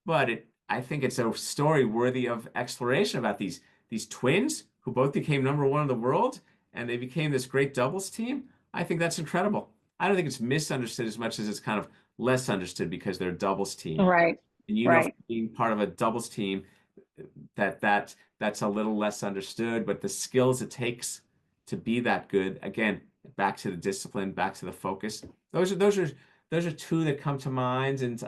but I think it's a story worthy of exploration about these twins who both became #1 in the world, and they became this great doubles team. I think that's incredible. I don't think it's misunderstood as much as it's kind of less understood because they're a doubles team. Right. And Right. being part of a doubles team, that's a little less understood, but the skills it takes to be that good, again, back to the discipline, back to the focus. Those are two that come to mind, and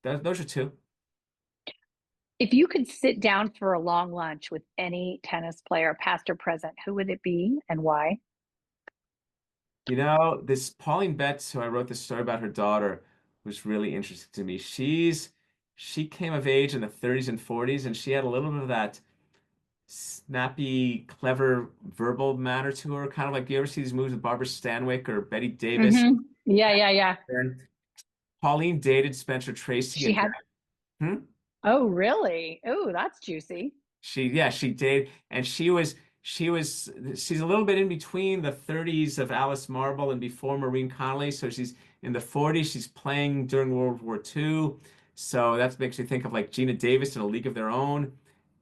those are two. If you could sit down for a long lunch with any tennis player, past or present, who would it be and why? This Pauline Betts, who I wrote this story about her daughter, was really interesting to me. She came of age in the 30s and 40s, and she had a little bit of that snappy, clever verbal manner to her, kind of like you ever see these movies with Barbara Stanwyck or Betty Davis. Yeah, yeah, yeah. And Pauline dated Spencer Tracy She and had, Hmm? oh, really? Oh, that's juicy. She dated, and she's a little bit in between the 30s of Alice Marble and before Maureen Connolly. So she's in the 40s. She's playing during World War II. So that makes me think of like Gina Davis in A League of Their Own.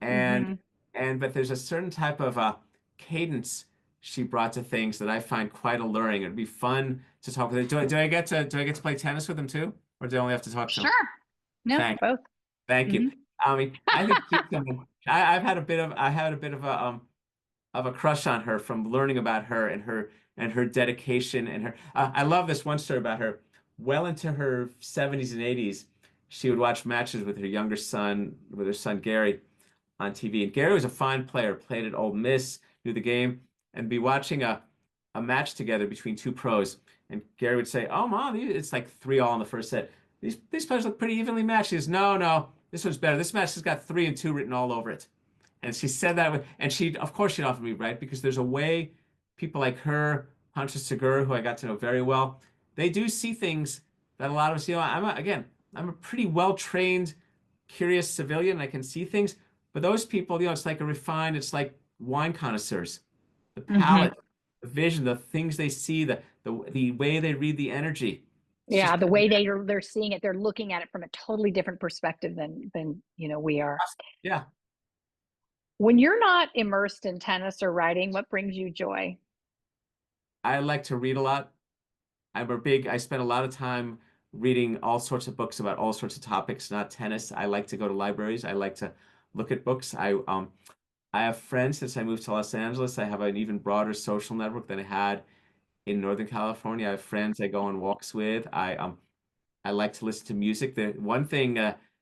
And Hmm. but there's a certain type of cadence she brought to things that I find quite alluring. It'd be fun to talk with her. Do I get to play tennis with them too? Or do I only have to talk to them? Sure. No, Thanks. both. Thank you. Hmm. I mean, I think she's someone. I had a bit of a crush on her from learning about her and her dedication and her. I love this one story about her. Well into her 70s and 80s, she would watch matches with her younger son, with her son Gary, on TV. And Gary was a fine player, played at Ole Miss, knew the game, and be watching a match together between two pros. And Gary would say, "Oh, Mom, it's like 3-all in the first set. These players look pretty evenly matched." She goes, "No, no, this one's better. This match has got 3-2 written all over it." And she said that, and of course, she'd often be right because there's a way people like her, Hunter Segura, who I got to know very well, they do see things that a lot of us, I'm a pretty well-trained, curious civilian. I can see things, but those people, it's like it's like wine connoisseurs. The Hmm. palate, the vision, the things they see, the way they read the energy. It's just Yeah, the way they're seeing it, they're looking at it from a totally different perspective than we are. yeah. When you're not immersed in tennis or writing, what brings you joy? I like to read a lot. I spend a lot of time reading all sorts of books about all sorts of topics, not tennis. I like to go to libraries. I like to look at books. I have friends since I moved to Los Angeles. I have an even broader social network than I had in Northern California. I have friends I go on walks with. I like to listen to music. The one thing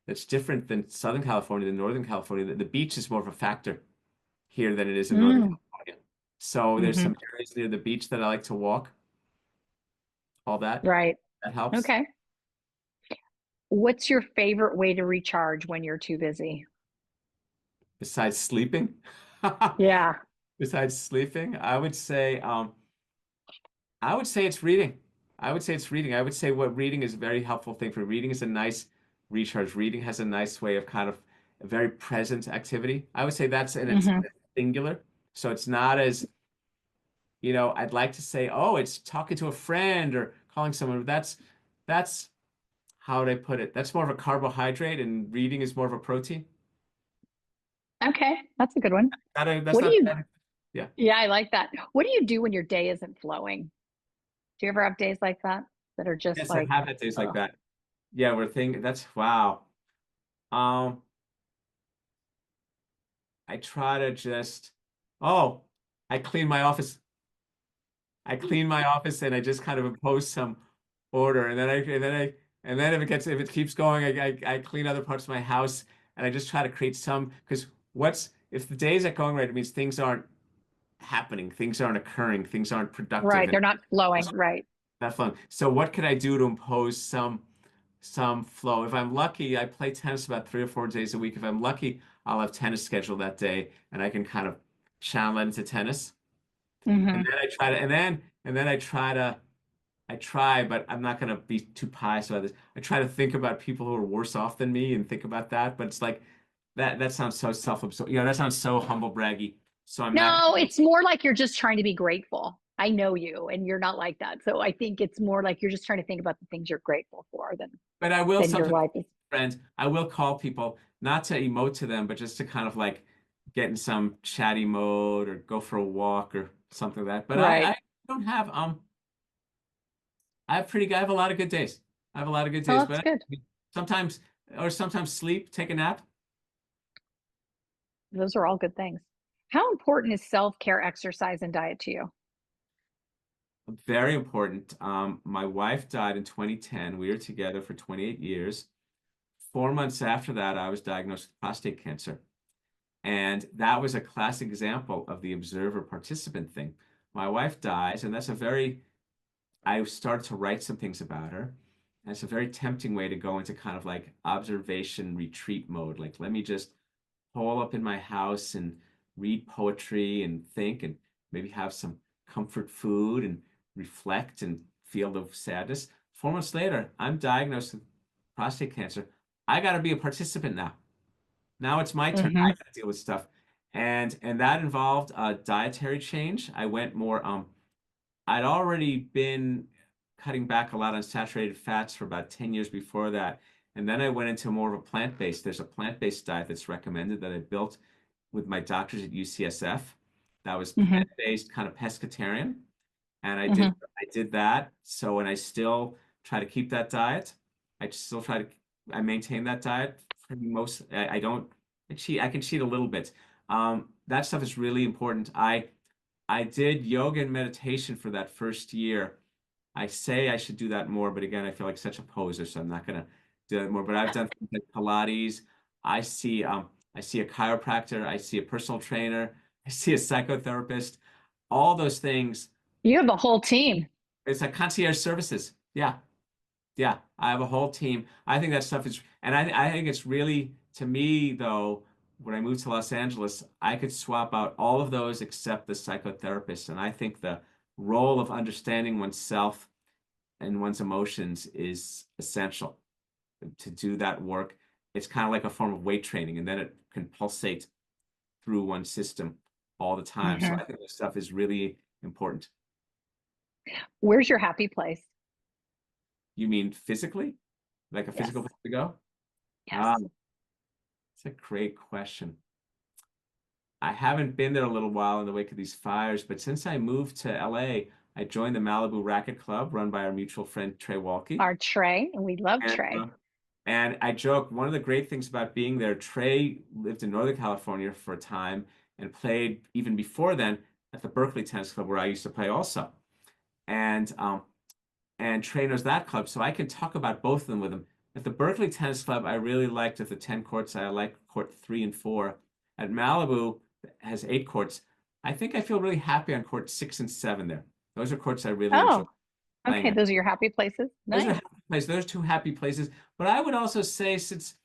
that's different than Southern California than Northern California, the beach is more of a factor here than it is in Northern Mm. California. So there's Hmm. some areas near the beach that I like to walk, all that. Right. That helps. Okay. What's your favorite way to recharge when you're too busy? Besides sleeping, Yeah. besides sleeping, I would say it's reading. I would say it's reading. I would say what reading is a very helpful thing for reading is a nice recharge. Reading has a nice way of kind of a very present activity. I would say that's and it's Hmm. singular. So it's not as, I'd like to say, oh, it's talking to a friend or calling someone. That's how would I put it? That's more of a carbohydrate and reading is more of a protein. Okay, that's a good one. That's What do not you, bad. Yeah. yeah, I like that. What do you do when your day isn't flowing? Do you ever have days like that are just Yes, I like, have had days like oh, that. Yeah, we're thinking that's wow. Um, I try to just, oh, I clean my office. I clean my office and I just kind of impose some order, and then if it keeps going, I clean other parts of my house, and I just try to create some because if the days aren't going right, it means things aren't happening, things aren't occurring, things aren't productive, right, and they're not flowing, right. not fun. So what could I do to impose some flow? If I'm lucky, I play tennis about 3 or 4 days a week. If I'm lucky, I'll have tennis scheduled that day, and I can kind of channel that into tennis. And Hmm. then I try to, and then I try, but I'm not gonna be too pious about this. I try to think about people who are worse off than me and think about that. But it's like that sounds so self-absorbed. That sounds so humble braggy. So I'm not. No, it's more like you're just trying to be grateful. I know you, and you're not like that. So I think it's more like you're just trying to think about the things you're grateful for But I will than your sometimes, life is. friends, I will call people not to emote to them, but just to kind of like get in some chatty mode or go for a walk or something like that. But I Right. don't have I have a lot of good days. I have a lot of good Oh, days, that's but good. sometimes sometimes sleep, take a nap. Those are all good things. How important is self-care, exercise, and diet to you? Very important. My wife died in 2010. We were together for 28 years. 4 months after that, I was diagnosed with prostate cancer. And that was a classic example of the observer participant thing. My wife dies, and that's a very I started to write some things about her. And it's a very tempting way to go into kind of like observation retreat mode. Like, let me just hole up in my house and read poetry and think and maybe have some comfort food and reflect and feel the sadness. 4 months later, I'm diagnosed with prostate cancer. I got to be a participant now. Now it's my turn. I Hmm. got to deal with stuff. And that involved a dietary change. I went more I'd already been cutting back a lot on saturated fats for about 10 years before that. And then I went into more of a plant-based. There's a plant-based diet that's recommended that I built with my doctors at UCSF. That was Hmm. plant-based, kind of pescatarian. And Hmm. I did that. So, and I still try to keep that diet. I still try to I maintain that diet for most. I don't I cheat. I can cheat a little bit. That stuff is really important. I did yoga and meditation for that first year. I say I should do that more, but again, I feel like such a poser, so I'm not gonna do that more. But I've done things like Pilates. I see I see a chiropractor, I see a personal trainer, I see a psychotherapist, all those things. You have a whole team. It's like concierge services. Yeah. Yeah, I have a whole team. I think that stuff is, and I think it's really, to me though, when I moved to Los Angeles, I could swap out all of those except the psychotherapist. And I think the role of understanding oneself and one's emotions is essential to do that work. It's kind of like a form of weight training, and then it can pulsate through one's system all the time. So Hmm. I think this stuff is really important. Where's your happy place? You mean physically? Like a Yes. physical place to go? Ah, Yes. it's a great question. I haven't been there a little while in the wake of these fires, but since I moved to LA, I joined the Malibu Racket Club run by our mutual friend Trey Walke. Our Trey, and we love And, Trey. uh, and I joke, one of the great things about being there, Trey lived in Northern California for a time and played even before then at the Berkeley Tennis Club where I used to play also. And Trey knows that club, so I can talk about both of them with him. At the Berkeley Tennis Club, I really liked at the 10 courts. I like court 3 and 4. At Malibu, it has 8 courts. I think I feel really happy on court 6 and 7 there. Those are courts I really enjoy Oh, playing okay. at. Those are your happy places. Those are Nice. happy places. Those are two happy places. But I would also say since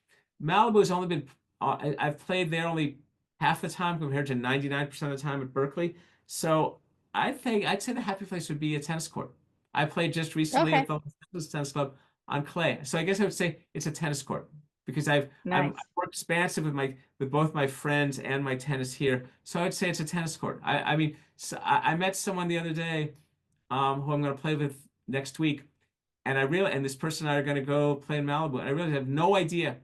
Malibu has only been, I've played there only half the time compared to 99% of the time at Berkeley. So I think I'd say the happy place would be a tennis court. I played just recently at Okay. the Los Angeles Tennis Club on clay. So I guess I would say it's a tennis court because I've Nice. more expansive with both my friends and my tennis here. So I'd say it's a tennis court. I mean, so I met someone the other day who I'm going to play with next week. And this person and I are going to go play in Malibu. And I really have no idea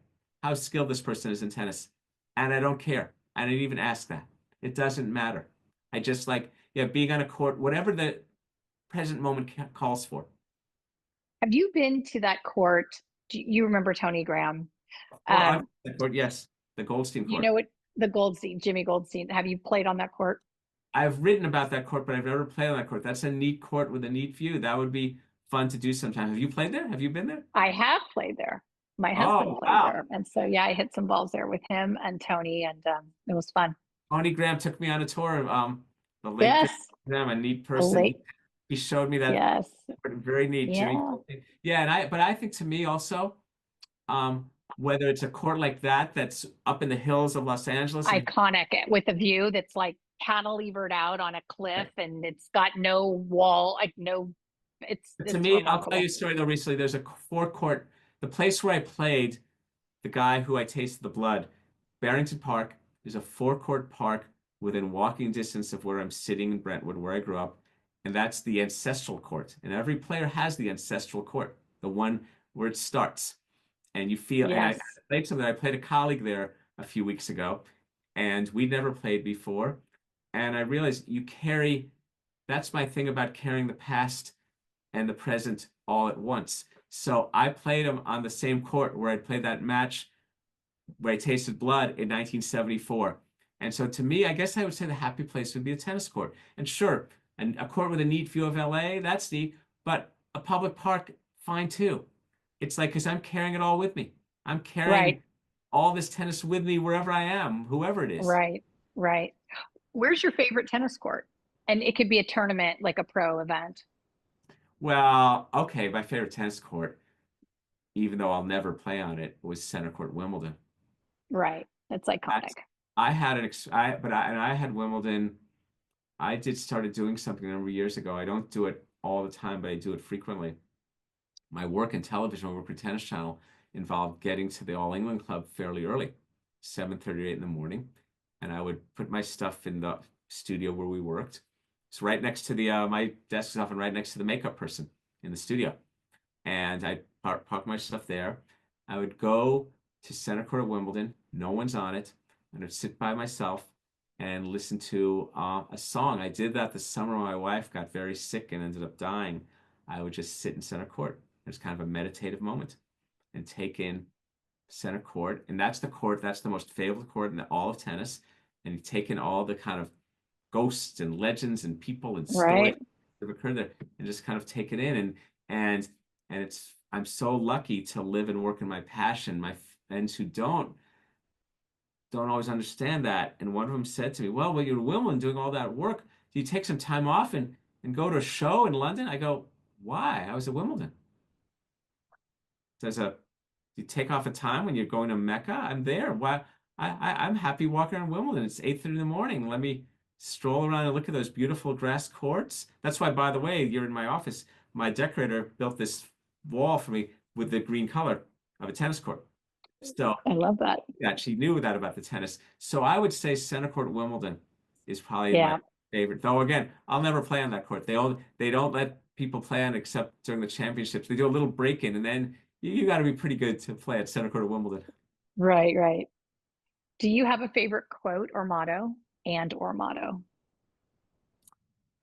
how skilled this person is in tennis. And I don't care. I didn't even ask that. It doesn't matter. I just like, yeah, being on a court, whatever the present moment calls for. Have you been to that court? Do you remember Tony Graham? Or on Um, the court, yes, the Goldstein you court. know what? The Goldstein, Jimmy Goldstein. Have you played on that court? I've written about that court, but I've never played on that court. That's a neat court with a neat view. That would be fun to do sometime. Have you played there? Have you been there? I have played there. My husband Oh, played wow. there, and so yeah, I hit some balls there with him and Tony, and it was fun. Tony Graham took me on a tour. The late Yes, great Graham, a neat the person. late. He showed me that Yes, very neat Jimmy. yeah, Yeah, but I think to me also, whether it's a court like that that's up in the hills of Los Angeles, and iconic with a view that's like cantilevered out on a cliff, and it's got no wall, like no. to It's me, I'll tell you remarkable. a story though. Recently, there's a forecourt, the place where I played, the guy who I tasted the blood, Barrington Park. There's a forecourt park within walking distance of where I'm sitting in Brentwood, where I grew up, and that's the ancestral court. And every player has the ancestral court, the one where it starts. And you feel, and I Yes, played something. I played a colleague there a few weeks ago, and we'd never played before. And I realized that's my thing about carrying the past and the present all at once. So I played him on the same court where I played that match where I tasted blood in 1974. And so to me, I guess I would say the happy place would be a tennis court. And sure, and a court with a neat view of LA, that's neat, but a public park, fine too. It's like, because I'm carrying it all with me. I'm right, carrying all this tennis with me wherever I am, whoever it is. right, right. Where's your favorite tennis court? And it could be a tournament, like a pro event. Well, okay, my favorite tennis court, even though I'll never play on it, was center court Wimbledon. Right. It's That's iconic. I had an ex I but I and I had Wimbledon. I did started doing something a number of years ago. I don't do it all the time, but I do it frequently. My work in television over for Tennis Channel involved getting to the All England Club fairly early, 7:38 in the morning, and I would put my stuff in the studio where we worked. It's right next to the my desk is often right next to the makeup person in the studio, and I park my stuff there. I would go to center court at Wimbledon. No one's on it, and I'd sit by myself and listen to a song. I did that the summer my wife got very sick and ended up dying. I would just sit in center court. It's kind of a meditative moment and take in center court. And that's the court, that's the most favorite court in all of tennis. And you take in all the kind of ghosts and legends and people and stories Right. that have occurred there and just kind of take it in. And it's I'm so lucky to live and work in my passion. My friends who don't always understand that. And one of them said to me, well, you're in Wimbledon doing all that work. Do you take some time off and go to a show in London? I go, why? I was at Wimbledon. There's a You take off a time when you're going to Mecca. I'm there. Why? I'm happy walking around Wimbledon. It's 8:30 in the morning. Let me stroll around and look at those beautiful grass courts. That's why, by the way, you're in my office. My decorator built this wall for me with the green color of a tennis court. So I love that. yeah, she knew that about the tennis. So I would say center court Wimbledon is probably my Yeah. favorite. Though again, I'll never play on that court. They don't let people play on it except during the championships. They do a little break-in, and then you got to be pretty good to play at center court at Wimbledon. Right, right. Do you have a favorite quote or motto and/or motto?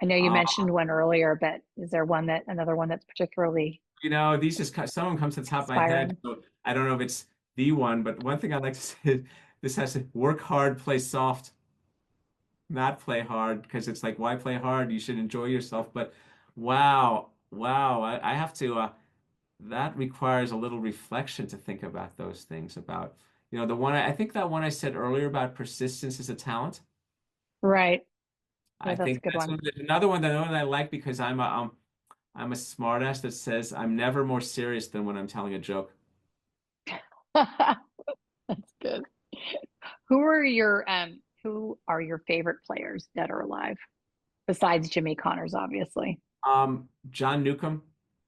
I know you Uh, mentioned one earlier, but is there another one that's particularly these just some of them comes to the top of my head. inspiring? So I don't know if it's the one, but one thing I'd like to say is this has to work hard, play soft, not play hard, because it's like, why play hard? You should enjoy yourself. But wow, I have to. That requires a little reflection to think about those things. About the one I think that one I said earlier about persistence is a talent. Right. Yeah, I that's a think good that's one. one. Another one that I like because I'm a smartass that says I'm never more serious than when I'm telling a joke. That's good. Who are your favorite players, dead or alive? Besides Jimmy Connors, obviously. John Newcomb,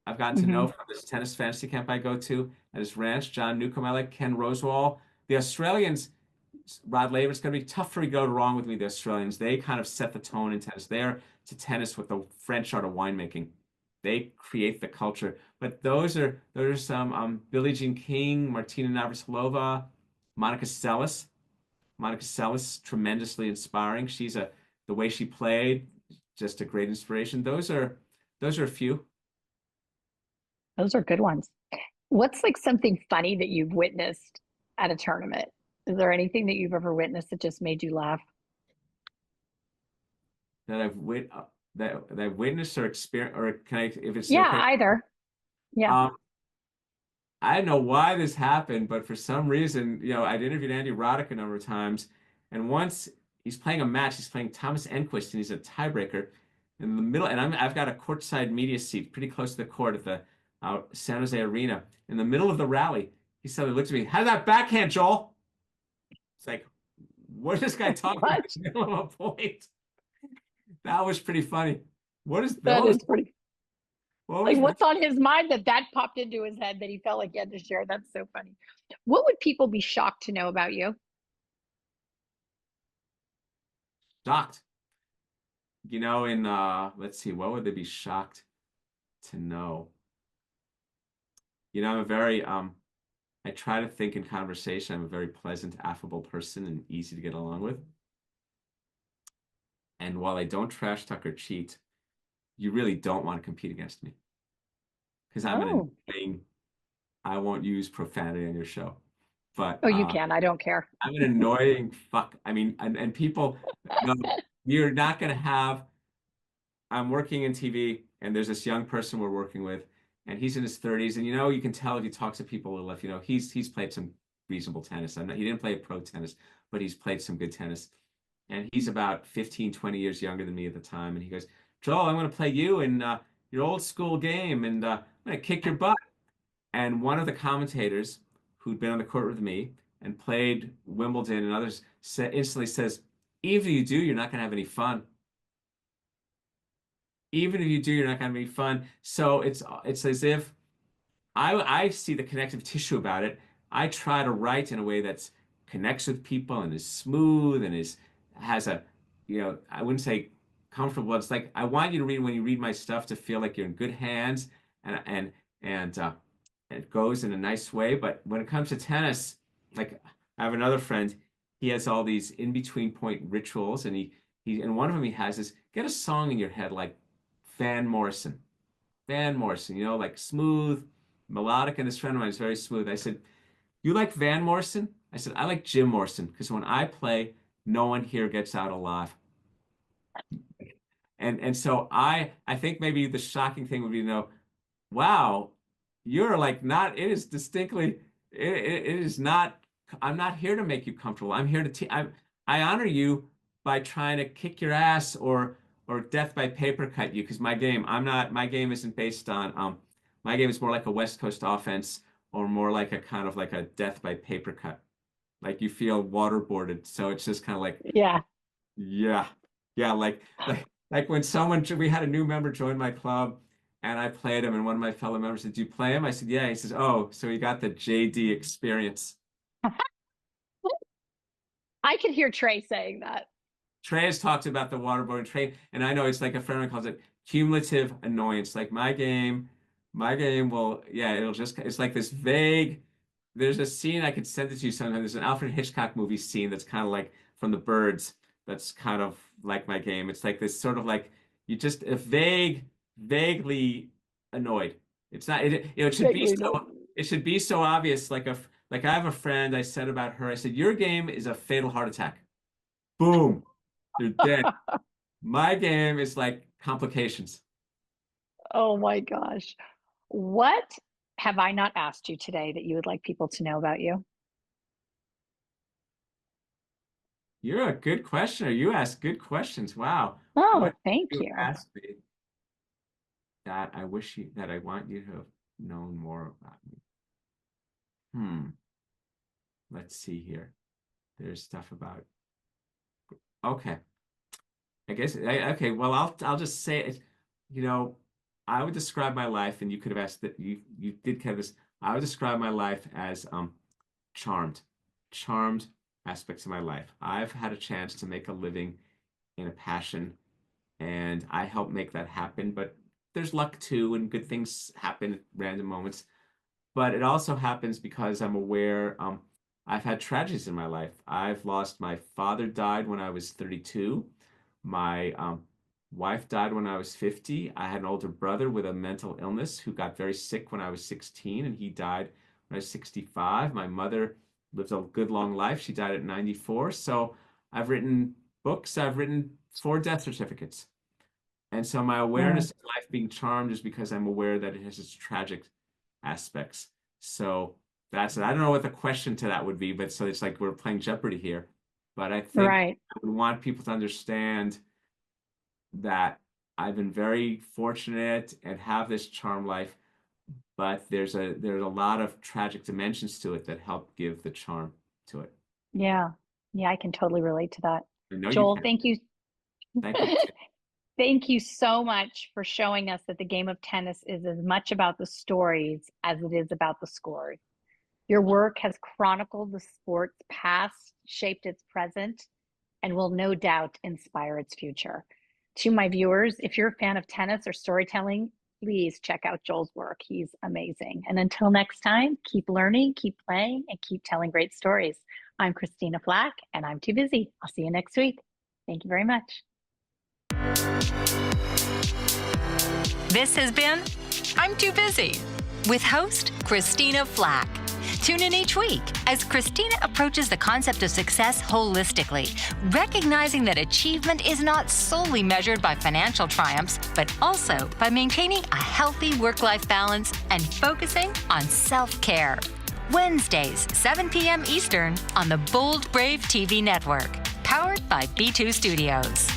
I've gotten to know Hmm. from this tennis fantasy camp I go to at his ranch. John Newcomb, I like Ken Rosewall. The Australians, Rod Laver, it's going to be tough for you to go wrong with me. The Australians, they kind of set the tone in tennis. They're to tennis what the French are to winemaking. They create the culture. But those are some Billie Jean King, Martina Navratilova, Monica Seles. Monica Seles, tremendously inspiring. The way she played, just a great inspiration. Those are a few. Those are good ones. What's like something funny that you've witnessed at a tournament? Is there anything that you've ever witnessed that just made you laugh? that I've wit that I've witnessed or experienced, or can I, if it's Yeah, okay? either. Yeah. Um, I don't know why this happened, but for some reason, I'd interviewed Andy Roddick a number of times, and once he's playing a match, he's playing Thomas Enquist, and he's a tiebreaker in the middle, and I've got a courtside media seat pretty close to the court at the San Jose Arena. In the middle of the rally, he suddenly looks at me, "How's that backhand, Joel?" It's like, what is this guy talking about What? in the middle of a point? That was pretty funny. That is pretty. What Like, was what's on his mind that popped into his head that he felt like he had to share? That's so funny. What would people be shocked to know about you? shocked? In let's see, what would they be shocked to know? I'm a very I try to think in conversation. I'm a very pleasant, affable person and easy to get along with. And while I don't trash talk or cheat, you really don't want to compete against me because I'm an Oh, annoying. I won't use profanity on your show, but oh, you can. I don't care. I'm an annoying fuck. I mean, and people, no, you're not going to have. I'm working in TV, and there's this young person we're working with, and he's in his 30s, and you can tell if you talk to people a little, if he's played some reasonable tennis. He didn't play pro tennis, but he's played some good tennis. And he's about 15, 20 years younger than me at the time. And he goes, "Joel, I'm going to play you your old school game, and I'm gonna kick your butt. And one of the commentators who'd been on the court with me and played Wimbledon and others instantly says, even if you do, you're not gonna have any fun. Even if you do, you're not gonna have any fun. So it's as if I see the connective tissue about it. I try to write in a way that connects with people and is smooth and has a, I wouldn't say comfortable. It's like I want you to read when you read my stuff to feel like you're in good hands and it goes in a nice way. But when it comes to tennis, like I have another friend, he has all these in between point rituals, and and one of them he has is get a song in your head like Van Morrison. Van Morrison, like smooth, melodic, and this friend of mine is very smooth. I said, "You like Van Morrison?" I said, "I like Jim Morrison because when I play, no one here gets out alive." And so I think maybe the shocking thing would be to know, wow, you're like not. It is distinctly. It is not. I'm not here to make you comfortable. I'm here to. I honor you by trying to kick your ass or death by paper cut you because my game. I'm not. My game isn't based on. My game is more like a West Coast offense or more like a kind of like a death by paper cut. Like you feel waterboarded. So it's just kind of like, Yeah. yeah, yeah. Like when we had a new member join my club and I played him and one of my fellow members said, "Do you play him?" I said, "Yeah." He says, "Oh, so he got the JD experience." I could hear Trey saying that. Trey has talked about the waterboarding Trey, and I know it's like a friend of mine calls it cumulative annoyance. Like my game will, yeah, it's like this vague. There's a scene I could send it to you sometime. There's an Alfred Hitchcock movie scene that's kind of like from The Birds. That's kind of like my game. It's like this sort of like you just a vaguely annoyed. It's not. It should be so. It should be so obvious. Like I have a friend. I said about her. I said your game is a fatal heart attack. Boom, you're dead. My game is like complications. Oh my gosh. What have I not asked you today that you would like people to know about you? You're a good questioner. You ask good questions. Wow. Oh, What thank you you. asked me that I want you to have known more about me. Let's see here. There's stuff about. Okay. I guess okay. Well, I'll just say it. I would describe my life, and you could have asked that you did kind of this. I would describe my life as charmed aspects of my life. I've had a chance to make a living in a passion, and I help make that happen. But there's luck too, and good things happen at random moments. But it also happens because I'm aware. I've had tragedies in my life. I've lost my father died when I was 32. My wife died when I was 50. I had an older brother with a mental illness who got very sick when I was 16, and he died when I was 65. My mother lived a good long life. She died at 94. So I've written books. I've written 4 death certificates. And so my awareness of life being charmed is because I'm aware that it has its tragic aspects. So that's it. I don't know what the question to that would be, but so it's like we're playing Jeopardy here. But I think Right. I would want people to understand that I've been very fortunate and have this charm life, but there's a lot of tragic dimensions to it that help give the charm to it. Yeah. Yeah, I can totally relate to that. I know you Joel, can. thank you. Thank you. Thank you so much for showing us that the game of tennis is as much about the stories as it is about the scores. Your work has chronicled the sport's past, shaped its present, and will no doubt inspire its future. To my viewers, if you're a fan of tennis or storytelling, please check out Joel's work. He's amazing. And until next time, keep learning, keep playing, and keep telling great stories. I'm Christina Flach, and I'm too busy. I'll see you next week. Thank you very much. This has been I'm Too Busy with host Christina Flach. Tune in each week as Christina approaches the concept of success holistically, recognizing that achievement is not solely measured by financial triumphs, but also by maintaining a healthy work-life balance and focusing on self-care. Wednesdays, 7 p.m. Eastern on the Bold Brave TV network, powered by B2 Studios.